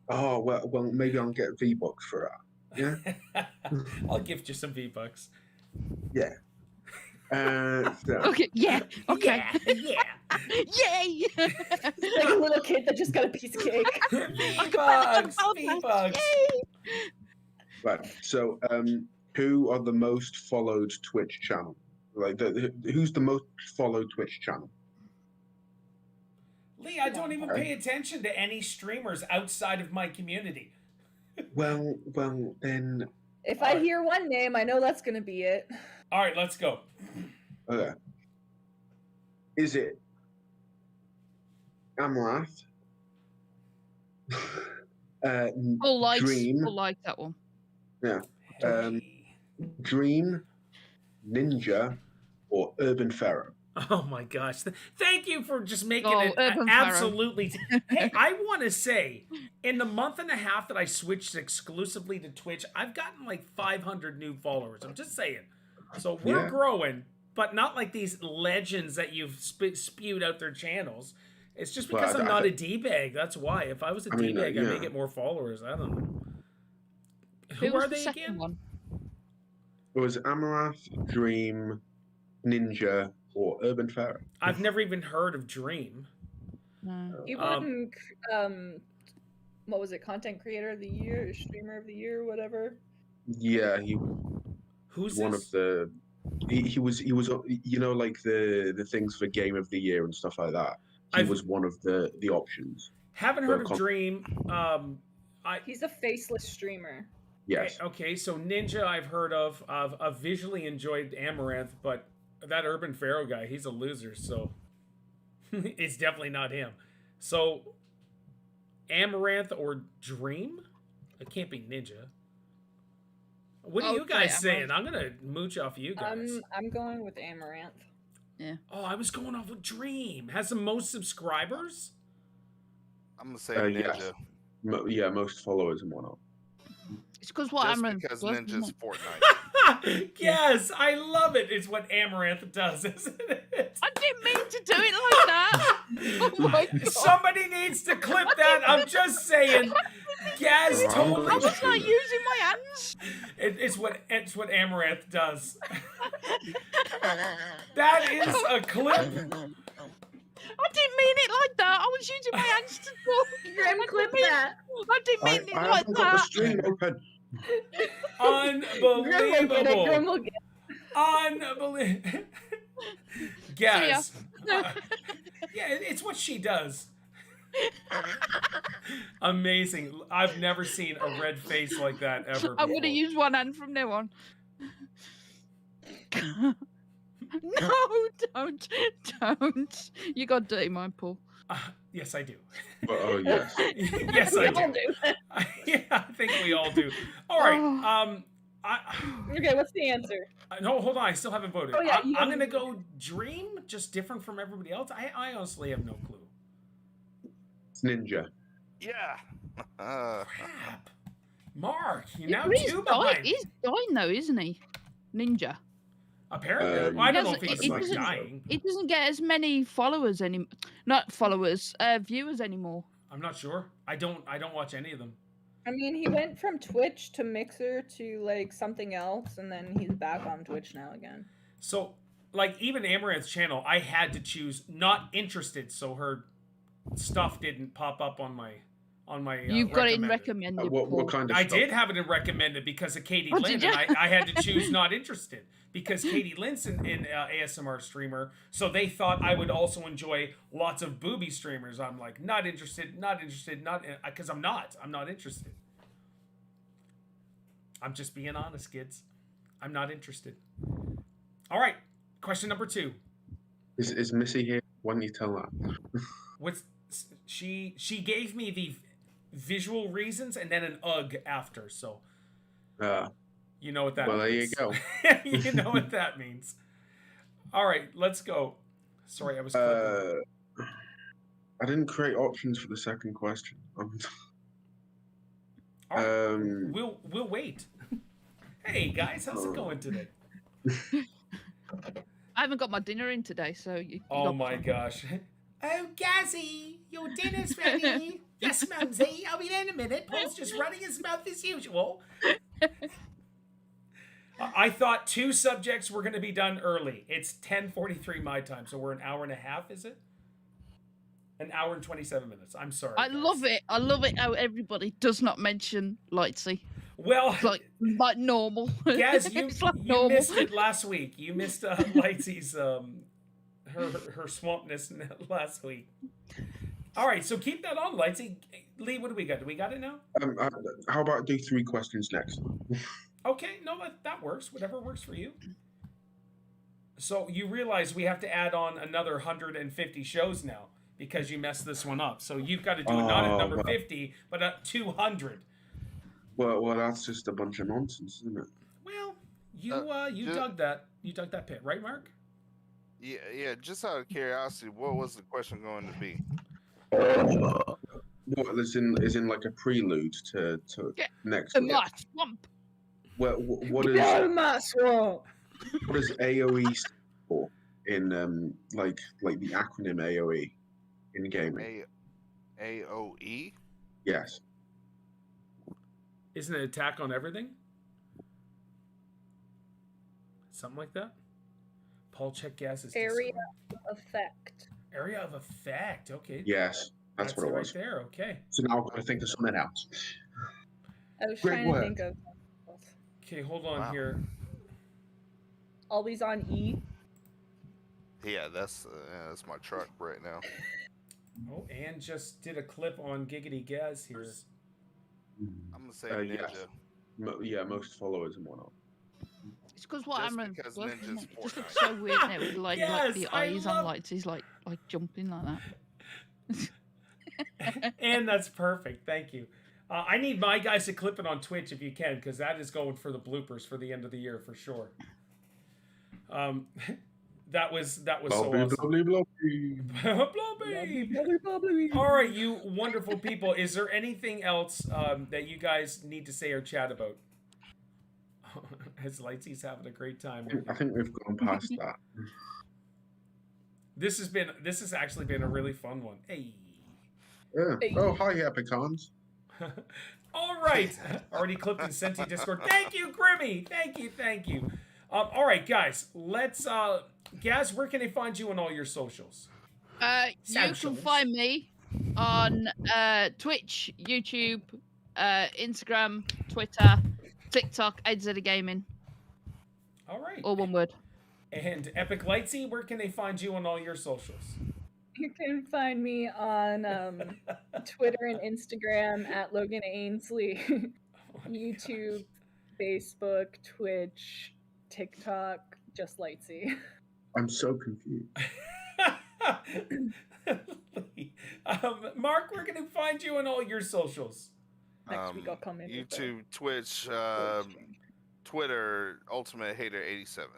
Oh well, maybe I'll get V-Bucks for that. Yeah. I'll gift you some V-Bucks. Yeah. So, Okay, yeah, okay. Yeah. Yay! Like a little kid that just got a piece of cake. V-Bucks. V-Bucks. Yay! right. So, who are the most followed Twitch channel? Like, who's the most followed Twitch channel? Lee, I don't even pay attention to any streamers outside of my community. Well, then. If I hear one name, I know that's going to be it. All right, let's go. Okay. Is it Amrath? Dream. I'll like that one. Yeah. Hey. Dream, Ninja, or Urban Pharaoh? Oh my gosh. Thank you for just making it Urban absolutely. Hey, I want to say, in the month and a half that I switched exclusively to Twitch, I've gotten like 500 new followers. I'm just saying. So we're growing, but not like these legends that you've spewed out their channels. It's just because I'm not a D-bag. That's why. If I was a D-bag, I'd may get more followers. I don't know. Who are they again? One? It was Amarath, Dream, Ninja, or Urban Pharaoh. I've never even heard of Dream. No. He won, what was it, Content Creator of the Year, or Streamer of the Year, whatever? Yeah, Who's one this? of the. He was you know, like the things for Game of the Year and stuff like that. He was one of the options. Haven't heard of Dream. He's a faceless streamer. Yes. Okay, so Ninja I've heard of. I've visually enjoyed Amaranth, but that Urban Pharaoh guy, he's a loser, so it's definitely not him. So Amaranth or Dream? It can't be Ninja. What are you guys saying? I'm gonna mooch off you guys. I'm going with Amaranth. Yeah. Oh, I was going off with Dream. Has the most subscribers? I'm gonna say Ninja. Yes. Yeah, most followers and whatnot. It's because what Just Amaranth because does, isn't Ninja's it? Fortnite. Yes, I love it. It's what Amaranth does, isn't it? I didn't mean to do it like that. Oh my God. Somebody needs to clip that. I'm just saying. Gaz Oh, totally. I was like using my hands. It's what Amaranth does. That is a clip. I didn't mean it like that. I was using my hands to talk. Grim, clip that. I didn't mean it I like haven't got the that. stream open. Grim will get it. Grim Unbelievable. will get it. Unbelievable. Gaz. Yeah, it's what she does. Amazing. I've never seen a red face like that ever I'm going to before. use one hand from now on. No, don't. You got dirty mind, Paul. Yes, I do. Oh yes. Yes, We I all do. do. Yeah, I think we all do. All right. Okay, what's the answer? No, hold on. I still haven't voted. Oh, yeah, you I'm haven't gonna go Dream, just different from everybody else. I honestly have no clue. It's Ninja. Yeah. Crap. Mark, you're now He's two dying. behind. He's dying though, isn't he? Ninja. Apparently, well, I don't know if He he's doesn't- dying. He doesn't get as many followers anymore. Not followers, viewers anymore. I'm not sure. I don't watch any of them. I mean, he went from Twitch to Mixer to like something else, and then he's back on Twitch now again. So, like, even Amaranth's channel, I had to choose not interested, so her stuff didn't pop up on my You've got it in recommended. recommended. What Paul. kind of I stuff? did have it in recommended because of Katie Oh, Lynn, did and ya? I had to choose not interested because Katie Lynn's an ASMR streamer, so they thought I would also enjoy lots of booby streamers. I'm like, not interested, because I'm not interested. I'm just being honest, kids. I'm not interested. All right, question number 2. Is Missy here? Why don't you tell her? What's she gave me the visual reasons and then an ugh after, so you know what that Well, means. there you go. You know what that means. All right, let's go. Sorry, I was clicking. I didn't create options for the second question. All right, we'll wait. Hey guys, how's it going today? I haven't got my dinner in today, so you Oh got my gosh. Oh, Gazzy, your dinner's ready. Yes, Mumsy, I'll be there in a minute. Paul's just running his mouth as usual. I thought 2 subjects were going to be done early. It's 10:43 my time, so we're an hour and a half, is it? An hour and 27 minutes. I'm sorry. I guys. love it. I love it how everybody does not mention Lightsy. Well, Like normal. Gaz, you, It's like you normal. missed it last week. You missed Lightsy's her swampness last week. All right, so keep that on, Lightsy. Lee, what do we got? Do we got it now? How about I do 3 questions next? Okay, no, that works. Whatever works for you. So you realize we have to add on another 150 shows now because you messed this one up. So you've got to do it not at number 50, but at 200. Well, that's just a bunch of nonsense, isn't it? Well, you dug that. You dug that pit, right, Mark? Yeah. Just out of curiosity, what was the question going to be? What is in like a prelude to next week? My swamp. Well, what Get out of is my swamp. what does AOE stand for in like the acronym AOE in gaming? AOE? Yes. Isn't it attack on everything? Something like that? Paul, check Gaz's Area Discord. of effect. Area of effect. Okay. Yes. That's what it was. Right there. Okay. So now I've got to think of something else. I was Great trying work. to think of. Okay, hold on Wow. here. Always on E. Yeah, that's my truck right now. Oh, and just did a clip on Giggity Gaz here. I'm gonna say Yes. Ninja. Yeah, most followers and whatnot. It's because what Just Amaranth because does, Ninja's isn't it? It just looks Fortnite. so weird now with like Yes, the I eyes love- on lights. He's like jumping like that. And that's perfect. Thank you. I need my guys to clip it on Twitch if you can, because that is going for the bloopers for the end of the year for sure. That was so awesome. Blobby, blobby. Blobby. All right, you wonderful people. Is there anything else that you guys need to say or chat about? As Lightsy's having a great time. I think we've gone past that. This has actually been a really fun one. Hey. Yeah. Oh, hi, Epicons. All right. Already clipped and sent to Discord. Thank you, Grimmy. Thank you. All right, guys. Let's. Gaz, where can they find you on all your socials? You can find me on Twitch, YouTube, Instagram, Twitter, TikTok, AZ Gaming. All right. All one word. And Epic Lightsy, where can they find you on all your socials? You can find me on Twitter and Instagram at Logan Ainsley, YouTube, Facebook, Twitch, TikTok, just Lightsy. I'm so confused. Mark, where can they find you on all your socials? Next week I'll come in. YouTube, Twitch, Twitter, Ultimate Hater 87.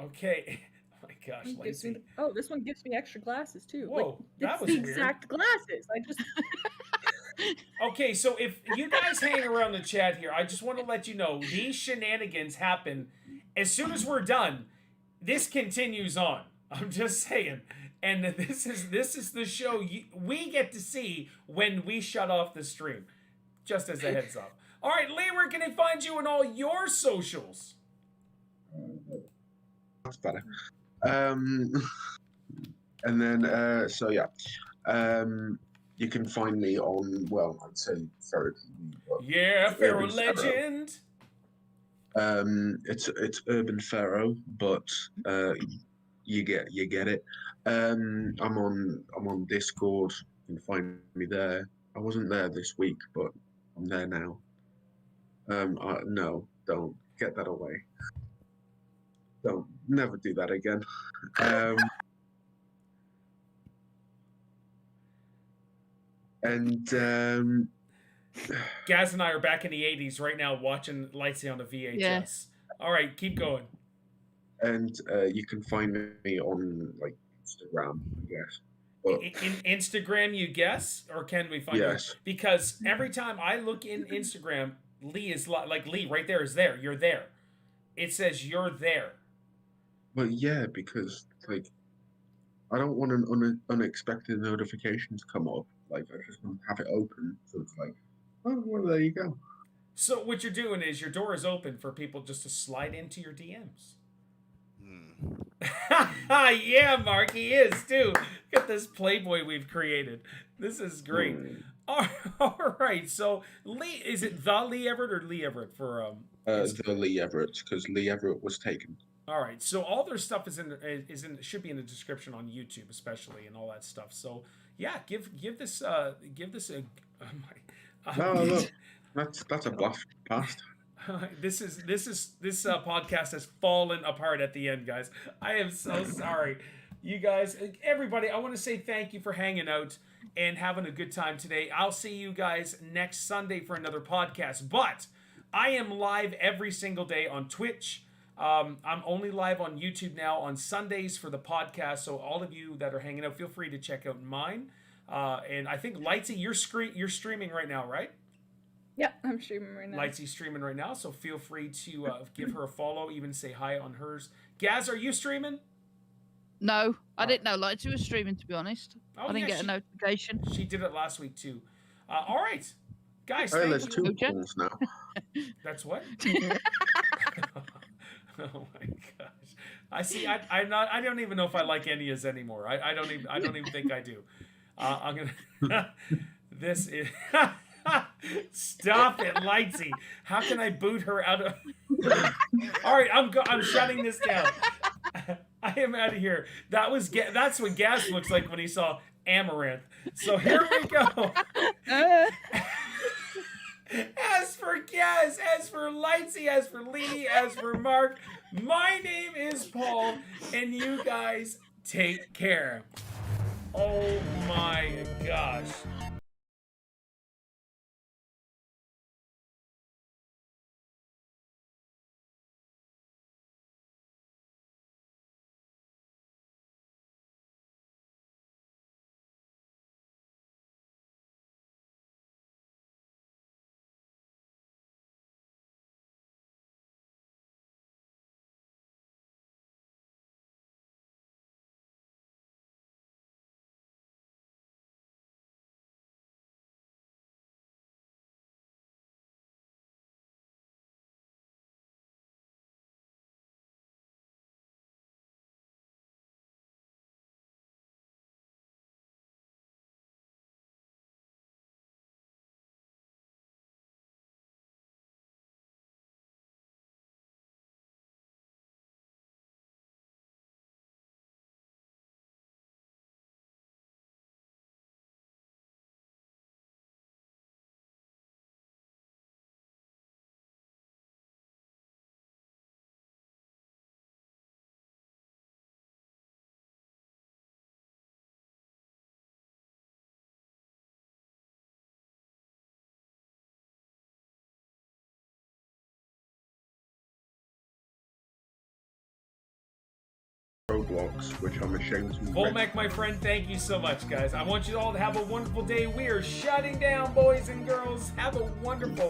Okay. Oh my gosh, Lightsy. This one gives me extra glasses too. Whoa, that was the weird. exact glasses. I just. Okay, so if you guys hang around the chat here, I just want to let you know these shenanigans happen as soon as we're done. This continues on. I'm just saying, and this is the show we get to see when we shut off the stream. Just as a heads up. All right, Lee, where can they find you on all your socials? That's better. And then, so yeah, you can find me on, well, I'd say Pharaoh. Yeah, Pharaoh Legend. It's Urban Pharaoh, but you get it. I'm on Discord. You can find me there. I wasn't there this week, but I'm there now. No, don't get that away. Don't never do that again. Gaz and I are back in the 80s right now watching Lightsy on the VHS. Yeah. All right, keep going. And you can find me on like Instagram, I guess. But, in Instagram, you guess, or can we find you? Because every time I look in Instagram, Lee is like Lee right there is there. You're there. It says you're there. Well, yeah, because like I don't want an unexpected notification to come up. Like I just want to have it open, so it's like, oh, well, there you go. So what you're doing is your door is open for people just to slide into your DMs. Yeah, Mark, he is too. Look at this Playboy we've created. This is great. All right, so Lee, is it the Lee Everett or Lee Everett for the Lee Everett, because Lee Everett was taken. All right, so all their stuff should be in the description on YouTube, especially, and all that stuff. So yeah, give this a. No, look, that's a bluff past. This podcast has fallen apart at the end, guys. I am so sorry. You guys, everybody, I want to say thank you for hanging out and having a good time today. I'll see you guys next Sunday for another podcast. But I am live every single day on Twitch. I'm only live on YouTube now on Sundays for the podcast. So all of you that are hanging out, feel free to check out mine. And I think Lightsy, you're streaming right now, right? Yeah, I'm streaming right now. Lightsy's streaming right now, so feel free to give her a follow, even say hi on hers. Gaz, are you streaming? No, I didn't know Lightsy was streaming, to be honest. Oh, I didn't get a notification. She did it last week, too. All right. Guys, hey, there's two calls now. That's what? Oh my gosh! I see. I don't even know if I like Ennia's anymore. I don't even think I do. I'm gonna. This is. Stop it, Lightsy. How can I boot her out of? All right, I'm shutting this down. I am out of here. That's what Gaz looks like when he saw Amaranth. So here we go. As for Gaz, as for Lightsy, as for Lee, as for Mark, my name is Paul, and you guys take care. Oh my gosh. Roblox, which I'm ashamed to admit. Volmec, my friend, thank you so much, guys. I want you all to have a wonderful day. We are shutting down, boys and girls. Have a wonderful